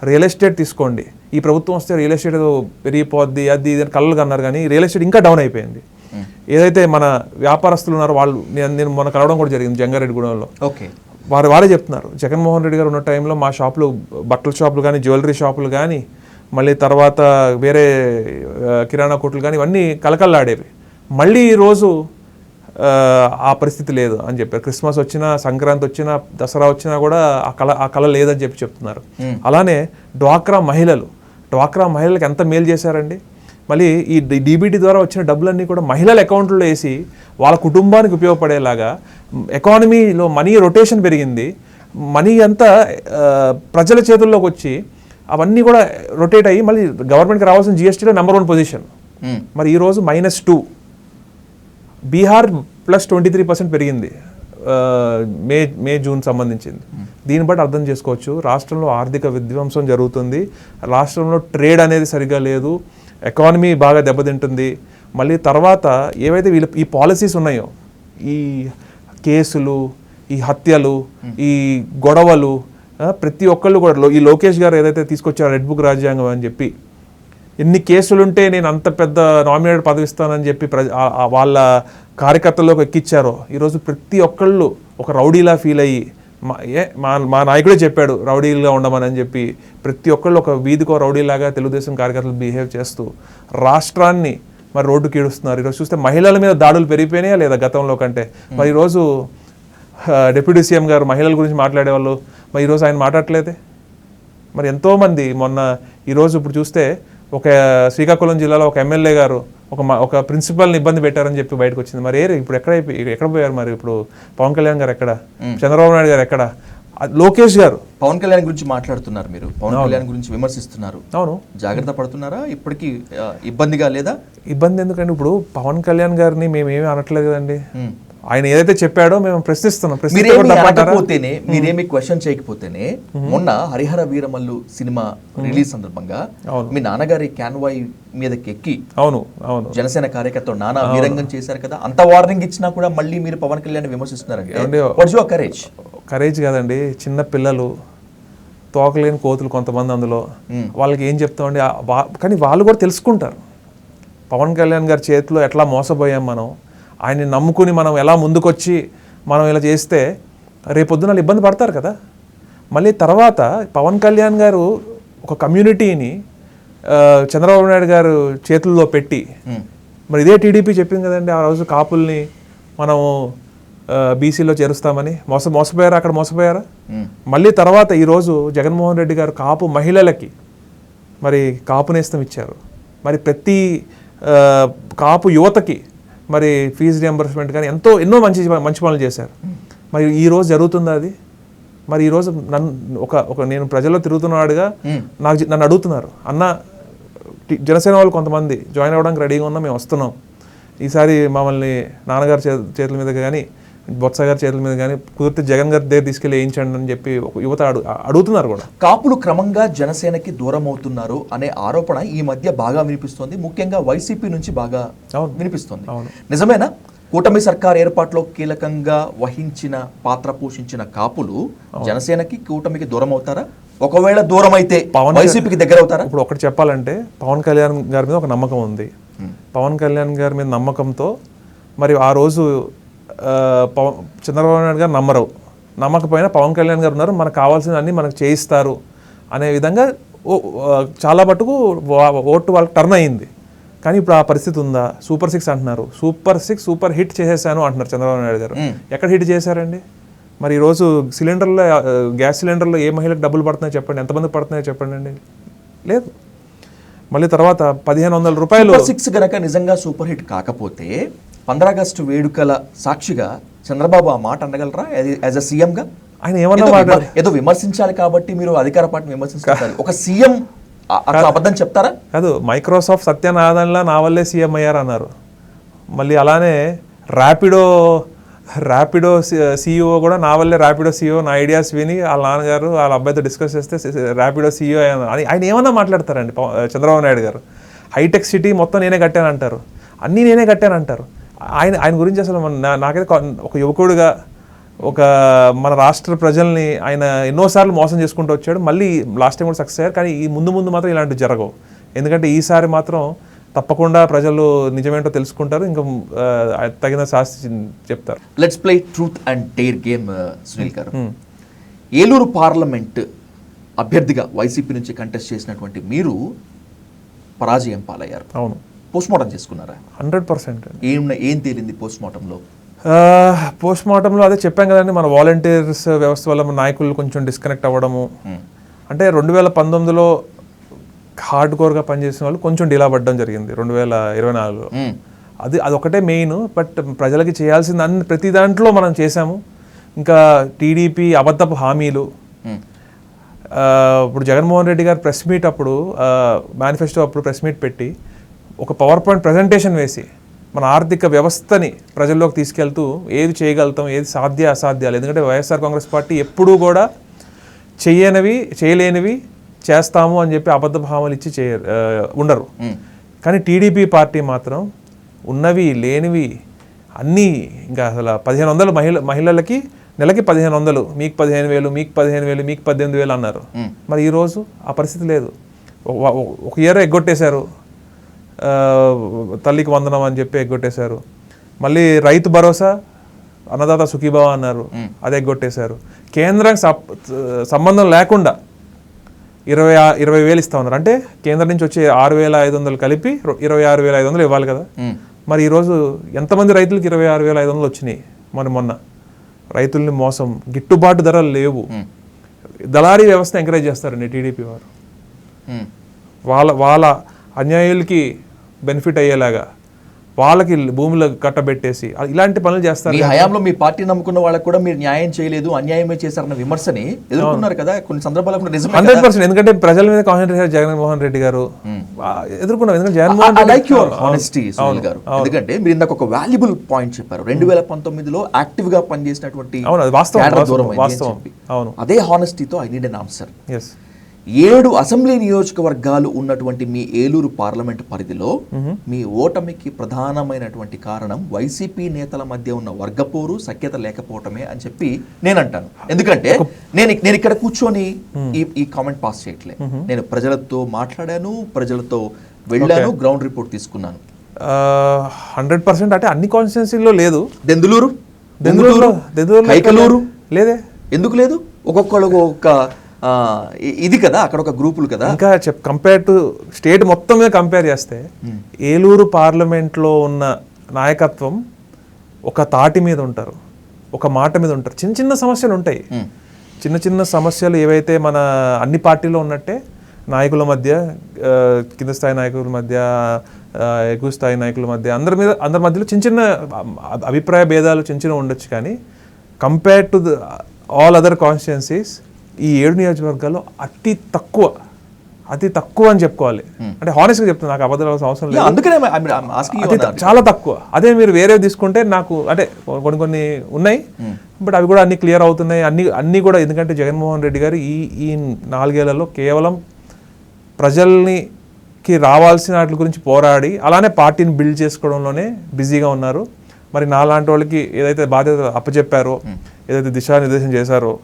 రియల్ ఎస్టేట్ తీసుకోండి, ఈ ప్రభుత్వం వస్తే రియల్ ఎస్టేట్ పెరిగిపోద్ది అది ఇది కళ్ళు అన్నారు, కానీ రియల్ ఎస్టేట్ ఇంకా డౌన్ అయిపోయింది. ఏదైతే మన వ్యాపారస్తులు ఉన్నారో వాళ్ళు, నేను మొన్న కలవడం కూడా జరిగింది జంగారెడ్డిగూడెంలో, వారే చెప్తున్నారు, జగన్మోహన్ రెడ్డి గారు ఉన్న టైంలో మా షాపులు, బట్టల షాపులు కానీ, జ్యువెలరీ షాపులు కానీ, మళ్ళీ తర్వాత వేరే కిరాణా కొట్లు కానీ ఇవన్నీ కలకల్లాడేవి. మళ్ళీ ఈరోజు ఆ పరిస్థితి లేదు అని చెప్పారు. క్రిస్మస్ వచ్చినా, సంక్రాంతి వచ్చినా, దసరా వచ్చినా కూడా ఆ కళ లేదని చెప్తున్నారు. అలానే డ్వాక్రా మహిళలకి ఎంత మేలు చేశారండి. మళ్ళీ ఈ డీబీటీ ద్వారా వచ్చిన డబ్బులన్నీ కూడా మహిళల అకౌంట్లో వేసి వాళ్ళ కుటుంబానికి ఉపయోగపడేలాగా ఎకానమీలో మనీ రొటేషన్ పెరిగింది. మనీ అంతా ప్రజల చేతుల్లోకి వచ్చి అవన్నీ కూడా రొటేట్ అయ్యి మళ్ళీ గవర్నమెంట్కి రావాల్సిన జిఎస్టీలో నెంబర్ 1 పొజిషన్. మరి ఈరోజు -2, బీహార్ +23% పెరిగింది మే జూన్ సంబంధించింది. దీన్ని బట్టి అర్థం చేసుకోవచ్చు రాష్ట్రంలో ఆర్థిక విధ్వంసం జరుగుతుంది, రాష్ట్రంలో ట్రేడ్ అనేది సరిగ్గా లేదు, ఎకానమీ బాగా దెబ్బతింటుంది. మళ్ళీ తర్వాత ఏవైతే వీళ్ళు ఈ పాలసీస్ ఉన్నాయో, ఈ కేసులు, ఈ హత్యలు, ఈ గొడవలు, ప్రతి ఒక్కళ్ళు కూడా ఈ లోకేష్ గారు ఏదైతే తీసుకొచ్చారో రెడ్ బుక్ రాజ్యాంగం అని చెప్పి ఎన్ని కేసులుంటే నేను అంత పెద్ద నామినేటెడ్ పదవి ఇస్తానని చెప్పి వాళ్ళ కార్యకర్తల్లోకి ఎక్కిచ్చారో ఈరోజు ప్రతి ఒక్కళ్ళు ఒక రౌడీలా ఫీల్ అయ్యి మా నాయకుడే చెప్పాడు రౌడీలుగా ఉండమని చెప్పి ప్రతి ఒక్కళ్ళు ఒక వీధికో రౌడీలాగా తెలుగుదేశం కార్యకర్తలు బిహేవ్ చేస్తూ రాష్ట్రాన్ని మరి రోడ్డుకి ఈడుస్తున్నారు. ఈరోజు చూస్తే మహిళల మీద దాడులు పెరిగిపోయినాయా లేదా గతంలో కంటే? మరి ఈరోజు డిప్యూటీ సీఎం గారు మహిళల గురించి మాట్లాడేవాళ్ళు, మరి ఈరోజు ఆయన మాట్లాడట్లేదే. మరి ఎంతోమంది ఈరోజు ఇప్పుడు చూస్తే ఒక శ్రీకాకుళం జిల్లాలో ఒక ఎమ్మెల్యే గారు ఒక ప్రిన్సిపల్ని ఇబ్బంది పెట్టారని చెప్పి బయటకు వచ్చింది. మరి ఇప్పుడు ఎక్కడ పోయారు? మరి ఇప్పుడు పవన్ కళ్యాణ్ గారు ఎక్కడ? చంద్రబాబు నాయుడు గారు ఎక్కడ? లోకేష్ గారు
పవన్ కళ్యాణ్ గురించి మాట్లాడుతున్నారు, మీరు పవన్ కళ్యాణ్ గురించి విమర్శిస్తున్నారు.
అవును,
జాగ్రత్త పడుతున్నారా? ఇప్పటికీ ఇబ్బందిగా లేదా?
ఇబ్బంది ఎందుకండి? ఇప్పుడు పవన్ కళ్యాణ్ గారిని మేమేమీ అనట్లేదు కదండి. ఆయన ఏదైతే చెప్పాడో మేము ప్రశ్నిస్తున్నాం.
మీరేమి క్వశ్చన్ చేయకపోతేనే మొన్న హరిహర వీరమల్లు సినిమా రిలీజ్ సందర్భంగా మీ నాన్నగారి క్యాన్వాయ్ మీదకి ఎక్కి జనసేన కార్యకర్త నానా వీరంగం చేశారు కదా, అంత వార్నింగ్ ఇచ్చినా కూడా మళ్ళీ మీరు పవన్ కళ్యాణ్ విమర్శిస్తున్నారండి.
కరేజ్ కాదండి, చిన్న పిల్లలు, తోకలేని కోతులు కొంతమంది, అందులో వాళ్ళకి ఏం చెప్తామండి? కానీ వాళ్ళు కూడా తెలుసుకుంటారు పవన్ కళ్యాణ్ గారి చేతిలో ఎట్లా మోసపోయాం మనం, ఆయన్ని నమ్ముకుని మనం ఎలా ముందుకొచ్చి మనం ఇలా చేస్తే రేపొద్దున వాళ్ళు ఇబ్బంది పడతారు కదా. మళ్ళీ తర్వాత పవన్ కళ్యాణ్ గారు ఒక కమ్యూనిటీని చంద్రబాబు నాయుడు గారు చేతుల్లో పెట్టి, మరి ఇదే టీడీపీ చెప్పింది కదండి ఆ రోజు కాపుల్ని మనము బీసీలో చేరుస్తామని. మోసపోయారా? అక్కడ మోసపోయారా? మళ్ళీ తర్వాత ఈరోజు జగన్మోహన్ రెడ్డి గారు కాపు మహిళలకి మరి కాపు నేస్తం ఇచ్చారు. మరి ప్రతి కాపు యువతకి మరి ఫీజు రియంబర్స్మెంట్ కానీ ఎన్నో మంచి పనులు చేశారు. మరి ఈరోజు జరుగుతుందా అది? మరి ఈరోజు నేను ప్రజల్లో తిరుగుతున్నవాడుగా నన్ను అడుగుతున్నారు, అన్న జనసేన వాళ్ళు కొంతమంది జాయిన్ అవ్వడానికి రెడీగా ఉన్నాం, మేము వస్తున్నాం, ఈసారి మమ్మల్ని నాన్నగారి చేతుల మీద కానీ బొత్స గారి చేతుల మీద కానీ కుదిరితే జగన్ గారి దగ్గర తీసుకెళ్ళి వేయించండి అని చెప్పి యువత అడుగుతున్నారు కూడా.
కాపులు క్రమంగా జనసేనకి దూరం అవుతున్నారు అనే ఆరోపణ ఈ మధ్య బాగా వినిపిస్తోంది, ముఖ్యంగా వైసీపీ నుంచి బాగా వినిపిస్తోంది. నిజమేనా? కూటమి సర్కార్ ఏర్పాటులో కీలకంగా వహించిన పాత్ర పోషించిన కాపులు జనసేనకి కూటమికి దూరం అవుతారా? ఒకవేళ దూరం అయితే వైసీపీకి దగ్గర అవుతారా?
ఇప్పుడు ఒకటి చెప్పాలంటే పవన్ కళ్యాణ్ గారి మీద ఒక నమ్మకం ఉంది. పవన్ కళ్యాణ్ గారి మీద నమ్మకంతో మరి ఆ రోజు చంద్రబాబు నాయుడు గారు నమ్మకపోయినా పవన్ కళ్యాణ్ గారు ఉన్నారు, మనకు కావాల్సినవన్నీ మనకు చేయిస్తారు అనే విధంగా చాలా మటుకు ఓటు వాళ్ళకి టర్న్ అయ్యింది. కానీ ఇప్పుడు ఆ పరిస్థితి ఉందా? సూపర్ 6 అంటున్నారు, సూపర్ హిట్ చేసేసాను అంటున్నారు చంద్రబాబు నాయుడు గారు. ఎక్కడ హిట్ చేశారండి? మరి ఈరోజు గ్యాస్ సిలిండర్లో ఏ మహిళకు డబ్బులు పడుతున్నాయో చెప్పండి, ఎంతమంది పడుతున్నాయో చెప్పండి అండి. లేదు. మళ్ళీ తర్వాత 1500 రూపాయలు
6 గనక నిజంగా సూపర్ హిట్ కాకపోతే 15 ఆగస్టు వేడుకల సాక్షిగా చంద్రబాబు ఆ మాట అనగలరా యాజ్ అ సీఎం గా?
ఆయన ఏమన్నా
ఏదో విమర్శించాలి కాబట్టి మీరు అధికార పార్టీని విమర్శించాలి, ఒక సీఎం అబద్ధం చెప్తారా?
కాదు, మైక్రోసాఫ్ట్ సత్యనారాయణలా నా వల్లే సీఎం అయ్యారు అన్నారు. మళ్ళీ అలానే ర్యాపిడో సీఈఓ కూడా నా వల్లే ర్యాపిడో సీఈఓ నా ఐడియాస్ విని వాళ్ళ నాన్నగారు వాళ్ళ అబ్బాయితో డిస్కస్ చేస్తే ర్యాపిడో సీఈఓ అని ఆయన ఏమన్నా మాట్లాడతారండి చంద్రబాబు నాయుడు గారు. హైటెక్ సిటీ మొత్తం నేనే కట్టానంటారు, అన్నీ నేనే కట్టానంటారు. ఆయన గురించి అసలు నాకైతే ఒక యువకుడిగా మన రాష్ట్ర ప్రజల్ని ఆయన ఎన్నోసార్లు మోసం చేసుకుంటూ వచ్చాడు. మళ్ళీ లాస్ట్ టైం కూడా సక్సెస్ అయ్యారు. కానీ ఈ ముందు మాత్రం ఇలాంటివి జరగవు. ఎందుకంటే ఈసారి మాత్రం తప్పకుండా ప్రజలు నిజమేంటో తెలుసుకుంటారు, ఇంకా తగిన శాస్తి చెప్తారు.
Let's play truth and dare game. Sunil గారు, ఏలూరు పార్లమెంట్ అభ్యర్థిగా వైసీపీ నుంచి కంటెస్ట్ చేసినటువంటి మీరు పరాజయం పాలయ్యారు.
అవును.
పోస్ట్మార్టం చేసుకున్నారా?
100%.
ఏం తేలింది పోస్ట్మార్టంలో?
పోస్ట్మార్టంలో అదే చెప్పాం కదండి, మన వాలంటీర్స్ వ్యవస్థ వల్ల మన నాయకులు కొంచెం డిస్కనెక్ట్ అవ్వడము. అంటే 2019లో హార్డ్ కోర్గా పనిచేసిన వాళ్ళు కొంచెం డీలా పడడం జరిగింది 2024లో. అదొకటే మెయిన్. బట్ ప్రజలకి చేయాల్సింది ప్రతి దాంట్లో మనం చేశాము. ఇంకా టీడీపీ అబద్ధపు హామీలు, ఇప్పుడు జగన్మోహన్ రెడ్డి గారు ప్రెస్ మీట్ అప్పుడు మేనిఫెస్టో అప్పుడు ప్రెస్ మీట్ పెట్టి ఒక పవర్ పాయింట్ ప్రజెంటేషన్ వేసి మన ఆర్థిక వ్యవస్థని ప్రజల్లోకి తీసుకెళ్తూ ఏది చేయగలుగుతాం, ఏది అసాధ్యాలు. ఎందుకంటే వైఎస్ఆర్ కాంగ్రెస్ పార్టీ ఎప్పుడూ కూడా చేయలేనివి చేస్తాము అని చెప్పి అబద్ధ భావాలు ఇచ్చి ఉండరు. కానీ టీడీపీ పార్టీ మాత్రం ఉన్నవి లేనివి అన్నీ, ఇంకా అసలు 1500 మహిళలకి నెలకి 1500, మీకు 15,000, మీకు 15,000, మీకు 18,000 అన్నారు. మరి ఈరోజు ఆ పరిస్థితి లేదు. ఒక ఇయర్ ఎగ్గొట్టేశారు, తల్లికి వందనం అని చెప్పి ఎగ్గొట్టేశారు. మళ్ళీ రైతు భరోసా, అన్నదాత సుఖీభావ అన్నారు, అది ఎగ్గొట్టేశారు. కేంద్రానికి సంబంధం లేకుండా 20,000 ఇస్తా ఉన్నారు. అంటే కేంద్రం నుంచి వచ్చే 6,500 కలిపి 26,500 ఇవ్వాలి కదా. మరి ఈరోజు ఎంతమంది రైతులకి 26,500 వచ్చినాయి? మొన్న రైతుల్ని మోసం, గిట్టుబాటు ధరలు లేవు. దళారీ వ్యవస్థ ఎంకరేజ్ చేస్తారండి టీడీపీ వారు. వాళ్ళ అన్యాయులకి బెనిఫిట్ అయ్యేలాగా వాళ్ళకి భూములు కట్టబెట్టేసి ఇలాంటి పనులు చేస్తారు.
ఈ హయాంలో మీ పార్టీ నమ్ముకున్న వాళ్ళకి కూడా మీరు న్యాయం చేయలేదు, అన్యాయమే చేశారన్న విమర్శని ఎదుర్కొన్నారు కదా కొన్ని సందర్భాల్లో.
100%. ఎందుకంటే ప్రజల మీద కాన్సంట్రేట్ జగన్మోహన్ రెడ్డి గారు ఎదుర్కొన్నారు. ఎందుకంటే
ఎందుకంటే మీరు ఇందాక ఒక వాల్యుబుల్ పాయింట్ చెప్పారు. 2019లో యాక్టివ్ గా పనిచేసినటువంటి అదే హానెస్టీతో I need an answer. 7 assembly నియోజకవర్గాలు ఉన్నటువంటి మీ ఏలూరు పార్లమెంట్ పరిధిలో మీ ఓటమికి ప్రధానమైనటువంటి కారణం వైసీపీ నేతల మధ్య ఉన్న వర్గపోరు, సఖ్యత లేకపోవటమే అని చెప్పి నేను అంటాను. ఎందుకంటే నేను ఇక్కడ కూర్చొని ఈ కామెంట్ పాస్ చేయట్లే. నేను ప్రజలతో మాట్లాడాను, ప్రజలతో వెళ్ళాను, గ్రౌండ్ రిపోర్ట్ తీసుకున్నాను.
100% అంటే అన్ని కాన్స్టిట్యున్సీల్లో లేదు.
దెందులూరు, కైకలూరు లేదే. ఎందుకు లేదు? ఒక్కొక్కళ్ళు ఒక ఇది కదా, అక్కడ ఒక గ్రూపులు కదా.
ఇంకా కంపేర్ టు స్టేట్ మొత్తం మీద కంపేర్ చేస్తే ఏలూరు పార్లమెంట్లో ఉన్న నాయకత్వం ఒక తాటి మీద ఉంటారు, ఒక మాట మీద ఉంటారు. చిన్న చిన్న సమస్యలు ఉంటాయి. చిన్న సమస్యలు ఏవైతే మన అన్ని పార్టీలో ఉన్నట్టే నాయకుల మధ్య, కింద స్థాయి నాయకుల మధ్య, ఎగువ స్థాయి నాయకుల మధ్య, అందరి మధ్యలో చిన్న అభిప్రాయ భేదాలు చిన్న ఉండొచ్చు. కానీ compare to all other constituencies ఈ 7 నియోజకవర్గాల్లో అతి తక్కువ అని చెప్పుకోవాలి. అంటే హానెస్ట్గా చెప్తున్నా, నాకు అబద్ధాలు అవసరం లేదు, చాలా తక్కువ. అదే మీరు వేరే తీసుకుంటే నాకు అంటే కొన్ని ఉన్నాయి, బట్ అవి కూడా అన్ని క్లియర్ అవుతున్నాయి. అన్నీ కూడా. ఎందుకంటే జగన్మోహన్ రెడ్డి గారు ఈ 4 ఏళ్లలో కేవలం ప్రజల్నికి రావాల్సిన వాటి గురించి పోరాడి అలానే పార్టీని బిల్డ్ చేసుకోవడంలోనే బిజీగా ఉన్నారు. మరి నాలాంటి వాళ్ళకి ఏదైతే బాధ్యత అప్పచెప్పారో, ఏదైతే దిశానిర్దేశం చేశారో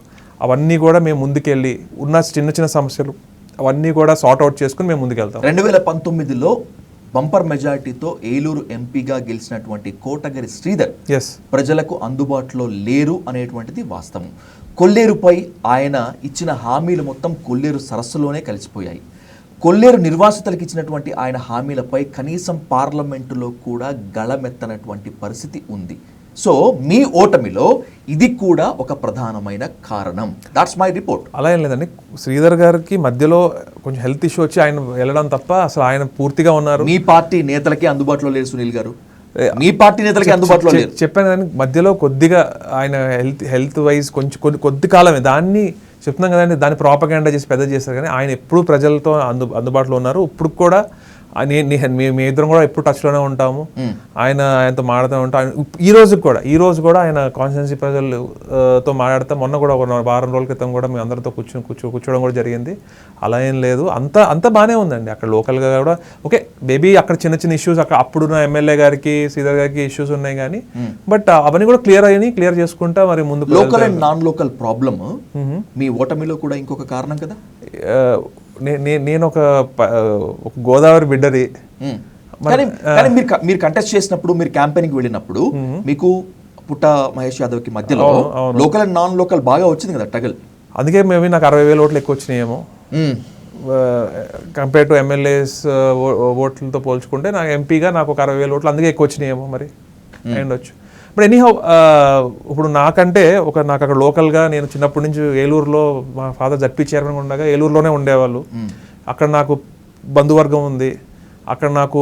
అవన్నీ కూడా మేము ముందుకెళ్ళి ఉన్న చిన్న సమస్యలు అవన్నీ కూడా సార్ట్ అవుట్ చేసుకుని మేము ముందుకెళ్తాం.
2019లో బంపర్ మెజారిటీతో ఏలూరు ఎంపీగా గెలిచినటువంటి కోటగిరి శ్రీధర్ ప్రజలకు అందుబాటులో లేరు అనేటువంటిది వాస్తవం. కొల్లేరుపై ఆయన ఇచ్చిన హామీలు మొత్తం కొల్లేరు సరస్సులోనే కలిసిపోయాయి. కొల్లేరు నిర్వాసితులకు ఇచ్చినటువంటి ఆయన హామీలపై కనీసం పార్లమెంటులో కూడా గళమెత్తనటువంటి పరిస్థితి ఉంది. సో మీ ఓటమిలో ఇది కూడా ఒక ప్రధానమైన కారణం. That's my report.
అలా ఏం లేదండి, శ్రీధర్ గారికి మధ్యలో కొంచెం హెల్త్ ఇష్యూ వచ్చి ఆయన వెళ్ళడం తప్ప అసలు ఆయన పూర్తిగా ఉన్నారు.
మీ పార్టీ నేతలకి అందుబాటులో లేరు సునీల్ గారు, మీ పార్టీ నేతలకి అందుబాటులో లేరు.
చెప్పాను కానీ మధ్యలో కొద్దిగా ఆయన హెల్త్ వైజ్ కొద్ది కాలమే, దాన్ని చెప్తున్నాం కదండి, దాన్ని ప్రాపగాండా చేసి పెద్ద చేస్తారు. కానీ ఆయన ఎప్పుడు ప్రజలతో అందుబాటులో ఉన్నారు. ఇప్పుడు కూడా మీ ఇద్దరం కూడా ఎప్పుడు టచ్లోనే ఉంటాము. ఆయనతో మాట్లాడుతూ ఉంటాం. ఈ రోజు కూడా ఆయన కాన్స్టిట్యున్సీ ప్రజలతో మాట్లాడతాం. మొన్న కూడా ఒక వారం రోజుల క్రితం కూడా మేము అందరితో కూర్చోవడం కూడా జరిగింది. అలా ఏం లేదు, అంతా బాగానే ఉందండి. అక్కడ లోకల్గా కూడా ఓకే, మేబీ అక్కడ చిన్న ఇష్యూస్ అక్కడ అప్పుడున్న ఎమ్మెల్యే గారికి, శ్రీధర్ గారికి ఇష్యూస్ ఉన్నాయి. కానీ బట్ అవన్నీ కూడా క్లియర్ చేసుకుంటా మరి ముందు.
Local and non local problem మీ ఓటమిలో కూడా ఇంకొక కారణం కదా.
నేను ఒక గోదావరి బిడ్డది.
మీరు కంటెస్ట్ చేసినప్పుడు, మీరు క్యాంపెయినింగ్ వెళ్ళినప్పుడు మీకు పుట్ట మహేష్ యాదవ్ కి మధ్యలో లోకల్ అండ్ నాన్ లోకల్ బాగా వచ్చింది కదా టగల్.
అందుకే మేబీ నాకు 60,000 ఓట్లు ఎక్కువ వచ్చినాయేమో కంపేర్ టు ఎమ్మెల్యేస్ ఓట్లతో పోల్చుకుంటే. నాకు ఎంపీగా నాకు ఒక 60,000 ఓట్లు అందుకే ఎక్కువ వచ్చినాయేమో మరి అయ్యుండొచ్చు. బట్ ఎనీహౌ ఇప్పుడు నాకంటే నాకు అక్కడ లోకల్గా, నేను చిన్నప్పటి నుంచి ఏలూరులో మా ఫాదర్ జడ్పీ చైర్మన్ ఉండగా ఏలూరులోనే ఉండేవాళ్ళు. అక్కడ నాకు బంధువర్గం ఉంది, అక్కడ నాకు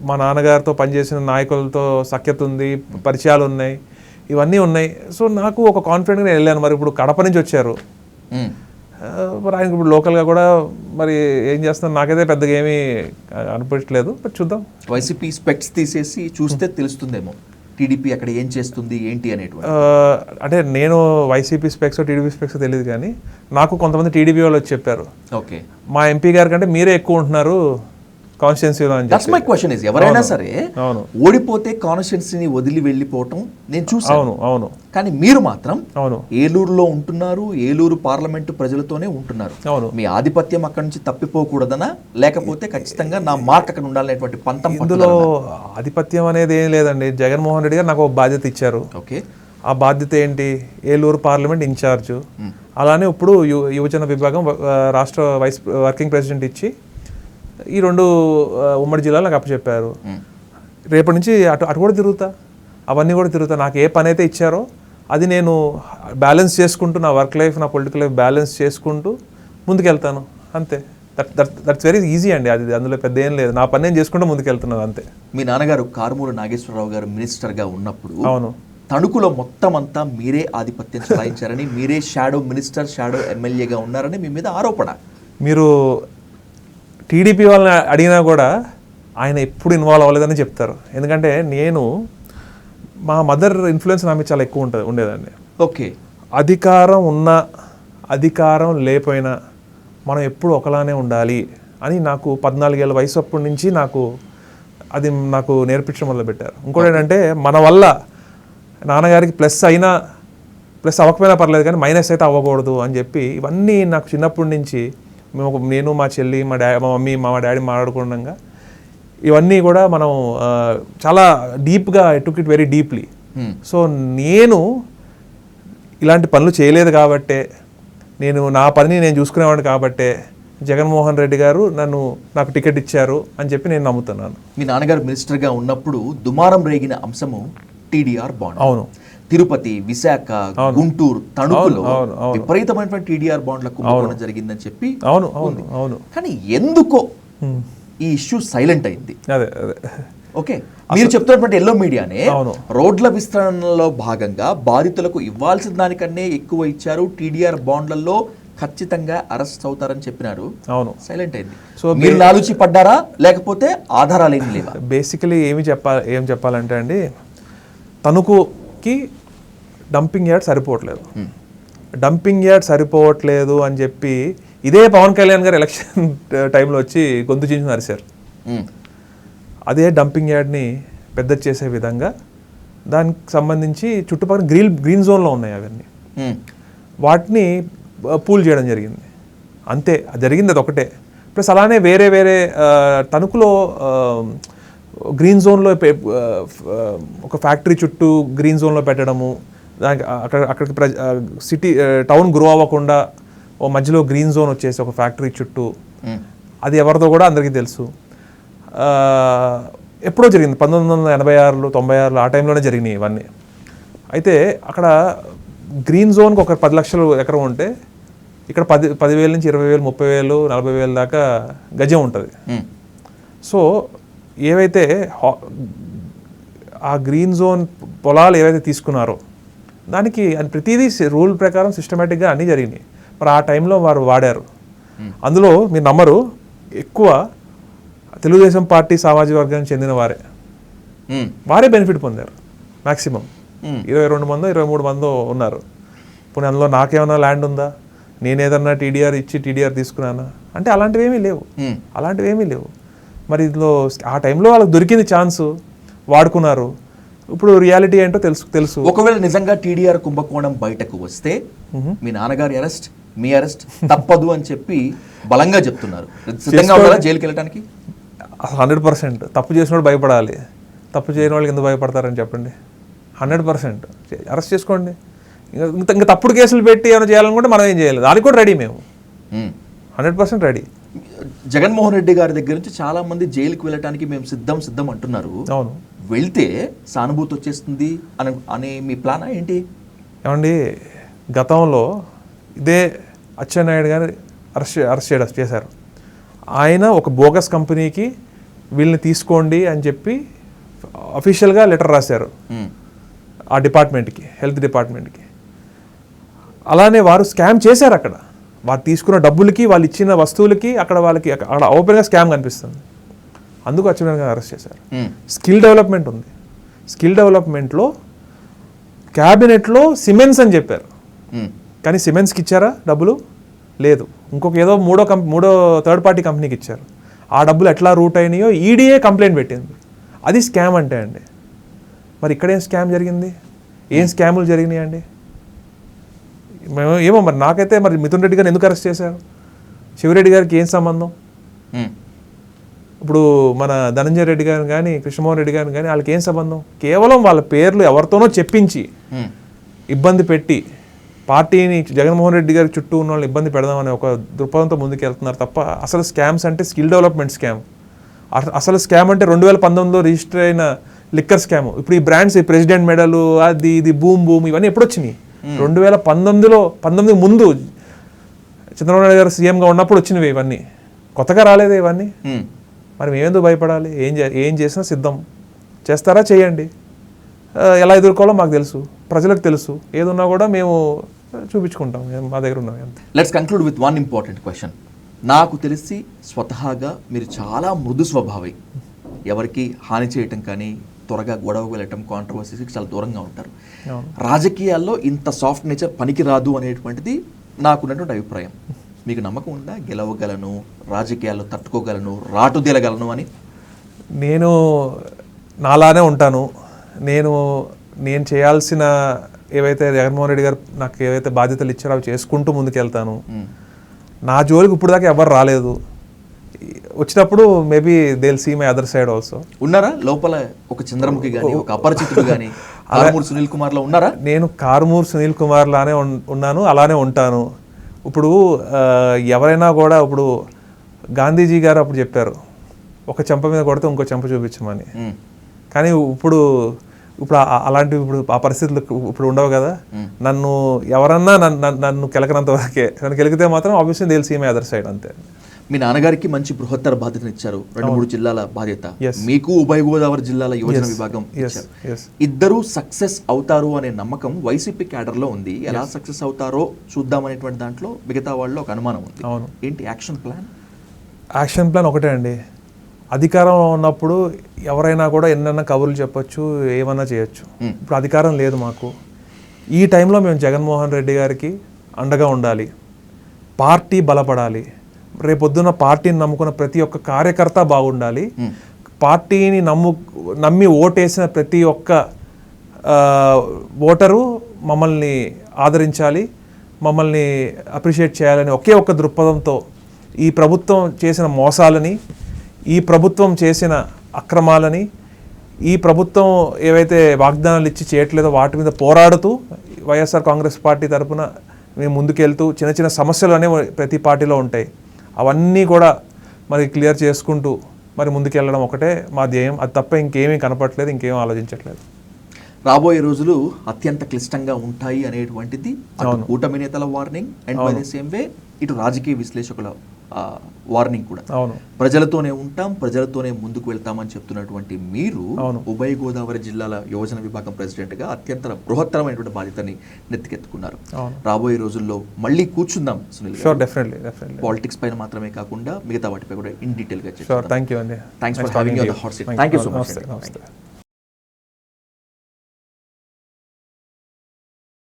మా నాన్నగారితో పనిచేసిన నాయకులతో సఖ్యత ఉంది, పరిచయాలు ఉన్నాయి, ఇవన్నీ ఉన్నాయి. సో నాకు ఒక కాన్ఫిడెంట్గా నేను వెళ్ళాను. మరి ఇప్పుడు కడప నుంచి వచ్చారు, మరి ఆయనకి ఇప్పుడు లోకల్గా కూడా మరి ఏం చేస్తున్నారు నాకైతే పెద్దగా ఏమీ అనిపించలేదు. బట్ చూద్దాం.
వైసీపీ స్పెక్ట్స్ తీసేసి చూస్తే తెలుస్తుందేమో టీడీపీ అక్కడ ఏం చేస్తుంది ఏంటి అనేటువంటి.
అంటే నేను వైసీపీ స్పెక్స్ టీడీపీ స్పెక్స్ తెలియదు, కానీ నాకు కొంతమంది టీడీపీ వాళ్ళు వచ్చి చెప్పారు,
ఓకే
మా ఎంపీ గారి కంటే మీరే ఎక్కువ ఉంటున్నారు కాన్స్టిట్యున్సీలో అని
దట్స్ మై క్వశ్చన్ ఇస్ ఎవరైనా సరే
అవును
ఓడిపోతే కాన్స్టిట్యున్సీని వదిలి వెళ్ళిపోవటం నేను చూసాను.
అవును అవును
కానీ మీరు మాత్రం
అవును
ఏలూరులో ఉంటున్నారు, ఏలూరు పార్లమెంటు ప్రజలతోనే ఉంటున్నారు.
అవును.
మీ ఆధిపత్యం అక్కడి నుంచి తప్పిపోకూడదనా, లేకపోతే ఖచ్చితంగా నా మార్క్ అక్కడ ఉండాలనేటువంటి పంతం
ఇందులో ఆధిపత్యం అనేది ఏం లేదండి. జగన్మోహన్ రెడ్డి గారు నాకు ఒక బాధ్యత ఇచ్చారు.
ఓకే,
ఆ బాధ్యత ఏంటి? Eluru parliament incharge. అలానే ఇప్పుడు యువజన విభాగం రాష్ట్ర వైస్ వర్కింగ్ ప్రెసిడెంట్ ఇచ్చి ఈ 2 ఉమ్మడి జిల్లాలు నాకు అప్పచెప్పారు. రేపటి నుంచి అటు కూడా తిరుగుతా, అవన్నీ కూడా తిరుగుతా. నాకు ఏ పని అయితే ఇచ్చారో అది నేను బ్యాలెన్స్ చేసుకుంటూ, నా వర్క్ లైఫ్ నా పొలిటికల్ లైఫ్ బ్యాలెన్స్ చేసుకుంటూ ముందుకెళ్తాను అంతే. దట్స్ వెరీ ఈజీ అండి. అది అందులో పెద్ద ఏం లేదు. నా పని నేను చేసుకుంటూ ముందుకెళ్తున్నాను అంతే.
మీ నాన్నగారు కారుమూరి నాగేశ్వరరావు గారు మినిస్టర్గా ఉన్నప్పుడు
అవును,
తణుకులో మొత్తం అంతా మీరే ఆధిపత్యం చెలాయించారని, మీరే షాడో మినిస్టర్ షాడో ఎమ్మెల్యేగా ఉన్నారని మీ మీద ఆరోపణ.
మీరు టీడీపీ వాళ్ళని అడిగినా కూడా ఆయన ఎప్పుడు ఇన్వాల్వ్ అవ్వలేదని చెప్తారు. ఎందుకంటే నేను మా మదర్ ఇన్ఫ్లుయెన్స్ నా మీద చాలా ఎక్కువ ఉండేదండి.
ఓకే,
అధికారం ఉన్నా అధికారం లేకపోయినా మనం ఎప్పుడు ఒకలానే ఉండాలి అని నాకు 14 ఏళ్ళ వయసు అప్పటి నుంచి అది నాకు నేర్పించడం మొదలుపెట్టారు. ఇంకోటి ఏంటంటే మన వల్ల నాన్నగారికి ప్లస్ అవ్వకపోయినా పర్లేదు కానీ మైనస్ అయితే అవ్వకూడదు అని చెప్పి ఇవన్నీ నాకు చిన్నప్పటి నుంచి నేను మా చెల్లి మా మమ్మీ మా డాడీ మాట్లాడుకుండగా ఇవన్నీ కూడా మనం చాలా డీప్గా took it very deeply. So నేను ఇలాంటి పనులు చేయలేదు కాబట్టే, నేను నా పనిని నేను చూసుకునేవాడిని కాబట్టే జగన్మోహన్ రెడ్డి గారు నాకు టికెట్ ఇచ్చారు అని చెప్పి నేను నమ్ముతున్నాను.
మీ నాన్నగారు మినిస్టర్గా ఉన్నప్పుడు దుమారం రేగిన అంశము టీడీఆర్ బాండ్.
అవును,
తిరుపతి, విశాఖ, గుంటూరు, తణుకులో విపరీతమైనటువంటి టీడీఆర్ బాండ్ల కుంభకోణం జరిగిందని చెప్పి
అవును అవును అవును.
కానీ ఎందుకో ఈ ఇష్యూ సైలెంట్ అయింది.
అదే
ఓకే, మీరు చెప్తున్నటువంటి ఎల్లో మీడియానే రోడ్ల విస్తరణలో భాగంగా బాధితులకు ఇవ్వాల్సిన దానికన్నా ఎక్కువ ఇచ్చారు, టీడీఆర్ బాండ్లలో ఖచ్చితంగా అరెస్ట్ అవుతారని చెప్పినారు.
అవును,
సైలెంట్ అయింది. సో మీరు లాలూచి పడ్డారా లేకపోతే ఆధారాలు ఏమి లేవా?
బేసికలీ ఏం చెప్పాలంటే అండి, తణుకుకి డంపింగ్ యార్డ్ సరిపోవట్లేదు అని చెప్పి ఇదే పవన్ కళ్యాణ్ గారు ఎలక్షన్ టైంలో వచ్చి గొంతు చించి నరిశారు. అదే డంపింగ్ యార్డ్ని పెద్ద చేసే విధంగా దానికి సంబంధించి చుట్టుపక్కల గ్రీన్ జోన్లో ఉన్నాయి అవన్నీ, వాటిని పూల్ చేయడం జరిగింది. అంతే జరిగింది, అది ఒకటే. ప్లస్ అలానే వేరే తణుకులో గ్రీన్ జోన్లో ఒక ఫ్యాక్టరీ చుట్టూ గ్రీన్ జోన్లో పెట్టడము, దానికి అక్కడికి సిటీ టౌన్ గ్రో అవ్వకుండా ఓ మధ్యలో గ్రీన్ జోన్ వచ్చేసి ఒక ఫ్యాక్టరీ చుట్టూ, అది ఎవరితో కూడా అందరికీ తెలుసు. ఎప్పుడో జరిగింది 1986, 96 ఆ టైంలోనే జరిగినాయి ఇవన్నీ. అయితే అక్కడ గ్రీన్ జోన్కి ఒక 10 లక్షలు ఎకరం ఉంటే ఇక్కడ 10,000 నుంచి 20,000, 30,000, 40,000 దాకా గజం ఉంటుంది. సో ఏవైతే ఆ గ్రీన్ జోన్ పొలాలు ఏవైతే తీసుకున్నారో దానికి ప్రతిదీ రూల్ ప్రకారం సిస్టమేటిక్గా అన్నీ జరిగినాయి. మరి ఆ టైంలో వారు వాడారు. అందులో మీరు నమ్మరు, ఎక్కువ తెలుగుదేశం పార్టీ సామాజిక వర్గానికి చెందిన వారే బెనిఫిట్ పొందారు. మ్యాక్సిమం 22 మందో 23 మందో ఉన్నారు. ఇప్పుడు అందులో నాకేమన్నా ల్యాండ్ ఉందా, నేను ఏదన్నా టీడీఆర్ ఇచ్చి టీడీఆర్ తీసుకున్నానా అంటే అలాంటివి ఏమీ లేవు. మరి ఇందులో ఆ టైంలో వాళ్ళకి దొరికింది ఛాన్సు, వాడుకున్నారు. ఇప్పుడు రియాలిటీ ఏంటో తెలుసు.
ఒకవేళ నిజంగా టీడీఆర్ కుంభకోణం బయటకు వస్తే మీ నాన్నగారి అరెస్ట్, మీ అరెస్ట్ తప్పదు అని చెప్పి బలంగా చెప్తున్నారు. జైలుకి వెళ్ళడానికి
100%. తప్పు చేసినోడు భయపడాలి, తప్పు చేయని వాళ్ళకి ఎందుకు భయపడతారని చెప్పండి. 100% అరెస్ట్ చేసుకోండి. ఇంకా తప్పుడు కేసులు పెట్టి ఏమైనా చేయాలనుకుంటే మనం ఏం చేయాలి, దానికి కూడా రెడీ మేము 100% రెడీ.
జగన్మోహన్ రెడ్డి గారి దగ్గర నుంచి చాలా మంది జైలుకి వెళ్ళడానికి మేము సిద్ధం అంటున్నారు.
అవును,
వెళ్తే సానుభూతి వచ్చేస్తుంది అని మీ ప్లానా ఏంటి?
ఏమండి, గతంలో ఇదే అచ్చెన్నాయుడు గారు అరెస్ట్ చేశారు. ఆయన ఒక బోగస్ కంపెనీకి వీళ్ళని తీసుకోండి అని చెప్పి అఫీషియల్గా లెటర్ రాశారు ఆ డిపార్ట్మెంట్కి, హెల్త్ డిపార్ట్మెంట్కి. అలానే వారు స్కామ్ చేశారు అక్కడ. వారు తీసుకున్న డబ్బులకి, వాళ్ళు ఇచ్చిన వస్తువులకి అక్కడ వాళ్ళకి అక్కడ ఓపెన్గా స్కామ్ కనిపిస్తుంది. అందుకు అచ్చెన్నాయుడు అరెస్ట్ చేశారు. స్కిల్ డెవలప్మెంట్ ఉంది. స్కిల్ డెవలప్మెంట్లో క్యాబినెట్లో సిమెన్స్ అని చెప్పారు, కానీ సిమెన్స్కి ఇచ్చారా డబ్బులు? లేదు. ఇంకొక ఏదో మూడో థర్డ్ పార్టీ కంపెనీకి ఇచ్చారు. ఆ డబ్బులు ఎట్లా రూట్ అయినాయో ఈడీఏ కంప్లైంట్ పెట్టింది. అది స్కామ్ అంటే అండి. మరి ఇక్కడేం స్కామ్ జరిగింది? ఏం స్కాములు జరిగినాయి అండి? ఏమో మరి నాకైతే మరి మిథున్ రెడ్డి గారిని ఎందుకు అరెస్ట్ చేశారు? శివరెడ్డి గారికి ఏం సంబంధం? ఇప్పుడు మన ధనంజయ రెడ్డి గారిని కానీ, కృష్ణమోహన్ రెడ్డి గారిని కానీ వాళ్ళకి ఏం సంబంధం? కేవలం వాళ్ళ పేర్లు ఎవరితోనో చెప్పించి ఇబ్బంది పెట్టి పార్టీని, జగన్మోహన్ రెడ్డి గారి చుట్టూ ఉన్న వాళ్ళని ఇబ్బంది పెడదామని ఒక దృక్పథంతో ముందుకు వెళ్తున్నారు తప్ప అసలు స్కామ్స్ అంటే స్కిల్ డెవలప్మెంట్ స్కామ్. అసలు స్కామ్ అంటే 2019లో రిజిస్టర్ అయిన లిక్కర్ స్కామ్. ఇప్పుడు ఈ బ్రాండ్స్, ఈ ప్రెసిడెంట్ మెడల్, అది ఇది బూమ్ ఇవన్నీ ఎప్పుడు వచ్చినాయి? 2019 ముందు చంద్రబాబు నాయుడు గారు సీఎంగా ఉన్నప్పుడు వచ్చినవి ఇవన్నీ. కొత్తగా రాలేదే ఇవన్నీ. మరి మేమెందుకు భయపడాలి? ఏం చేసినా సిద్ధం. చేస్తారా? చేయండి. ఎలా ఎదుర్కోవాలో మాకు తెలుసు, ప్రజలకు తెలుసు. ఏదున్నా కూడా మేము చూపించుకుంటాం, మా దగ్గర ఉన్నవి అంతే.
Let's conclude with one important question. నాకు తెలిసి స్వతహాగా మీరు చాలా మృదు స్వభావి, ఎవరికి హాని చేయటం కానీ, త్వరగా గొడవ వెళ్ళటం, కాంట్రవర్సీస్కి చాలా దూరంగా ఉంటారు. రాజకీయాల్లో ఇంత సాఫ్ట్ నేచర్ పనికిరాదు అనేటువంటిది నాకున్నటువంటి అభిప్రాయం. మీకు నమ్మకం ఉందా గెలవగలను, రాజకీయాల్లో తట్టుకోగలను, రాటుదేలగలను అని?
నేను నాలానే ఉంటాను. నేను చేయాల్సిన ఏవైతే జగన్మోహన్ రెడ్డి గారు నాకు ఏవైతే బాధ్యతలు ఇచ్చారో అవి చేసుకుంటూ ముందుకెళ్తాను. నా జోలికి ఇప్పుడు దాకా ఎవరు రాలేదు. వచ్చినప్పుడు maybe they will see my other side also.
ఉన్నారా లోపల ఒక చంద్రముఖి కానీ, ఒక అపరిచితుడు కానీ కారుమూరి సునీల్ కుమార్లో ఉన్నారా?
నేను కారుమూరి సునీల్ కుమార్ లానే ఉన్నాను, అలానే ఉంటాను. ఇప్పుడు ఎవరైనా కూడా, ఇప్పుడు గాంధీజీ గారు అప్పుడు చెప్పారు, ఒక చెంప మీద కొడితే ఇంకో చెంప చూపించమని. కానీ ఇప్పుడు అలాంటివి ఇప్పుడు ఆ పరిస్థితులు ఇప్పుడు ఉండవు కదా. నన్ను ఎవరన్నా నన్ను కెలకనంత వరకే. నన్ను కెలికితే మాత్రం obviously they will see my other side అంతే.
మీ నాన్నగారికి మంచి బృహత్తర బాధ్యతను ఇచ్చారు, 2-3 జిల్లాల బాధ్యత. మీకు ఉభయ గోదావరి జిల్లాల యువజన విభాగం ఇచ్చారు. ఇద్దరు సక్సెస్ అవుతారు అనే నమ్మకం వైసీపీ క్యాడర్లో ఉంది. ఎలా సక్సెస్ అవుతారో చూద్దామనేటువంటి దాంట్లో మిగతా వాళ్ళు ఒక అనుమానం ఉంది. ఏంటి యాక్షన్ ప్లాన్?
యాక్షన్ ప్లాన్ ఒకటే అండి. అధికారంలో ఉన్నప్పుడు ఎవరైనా కూడా ఎన్నైనా కబుర్లు చెప్పొచ్చు, ఏమన్నా చేయొచ్చు. ఇప్పుడు అధికారం లేదు మాకు. ఈ టైంలో మేము జగన్మోహన్ రెడ్డి గారికి అండగా ఉండాలి. పార్టీ బలపడాలి. రేపొద్దున పార్టీని నమ్ముకున్న ప్రతి ఒక్క కార్యకర్త బాగుండాలి. పార్టీని నమ్మి ఓటేసిన ప్రతి ఒక్క ఓటరు మమ్మల్ని ఆదరించాలి, మమ్మల్ని అప్రిషియేట్ చేయాలని ఒకే ఒక్క దృక్పథంతో ఈ ప్రభుత్వం చేసిన మోసాలని, ఈ ప్రభుత్వం చేసిన అక్రమాలని, ఈ ప్రభుత్వం ఏవైతే వాగ్దానాలు ఇచ్చి చేయట్లేదో వాటి మీద పోరాడుతూ వైఎస్ఆర్ కాంగ్రెస్ పార్టీ తరఫున మేము ముందుకెళ్తూ, చిన్న చిన్న సమస్యలు అనేవి ప్రతి పార్టీలో ఉంటాయి, అవన్నీ కూడా మరి క్లియర్ చేసుకుంటూ మరి ముందుకెళ్ళడం ఒకటే మా ధ్యేయం. అది తప్ప ఇంకేమీ కనపట్లేదు, ఇంకేమీ ఆలోచించట్లేదు.
రాబోయే రోజులు అత్యంత క్లిష్టంగా ఉంటాయి అనేటువంటిది కూటమి నేతల warning, and by the same way ఇటు రాజకీయ విశ్లేషకుల వార్నింగ్ కూడా. ప్రజలతోనే ఉంటాం, ప్రజలతోనే ముందుకు వెళ్తామని చెప్తున్నటువంటి మీరు ఉభయ గోదావరి జిల్లాల యువజన విభాగం ప్రెసిడెంట్ గా అత్యంత బృహత్తరమైనటువంటి బాధ్యతని నెత్తికెత్తుకున్నారు. రాబోయే రోజుల్లో మళ్ళీ కూర్చుందాం సునీల్ గారు. పాలిటిక్స్ పైన మాత్రమే కాకుండా మిగతా వాటిపై కూడా ఇన్ డీటెయిల్ గా.
థ్యాంక్ యూ అండి.
Thanks for having you on the hot seat. Thank you so much.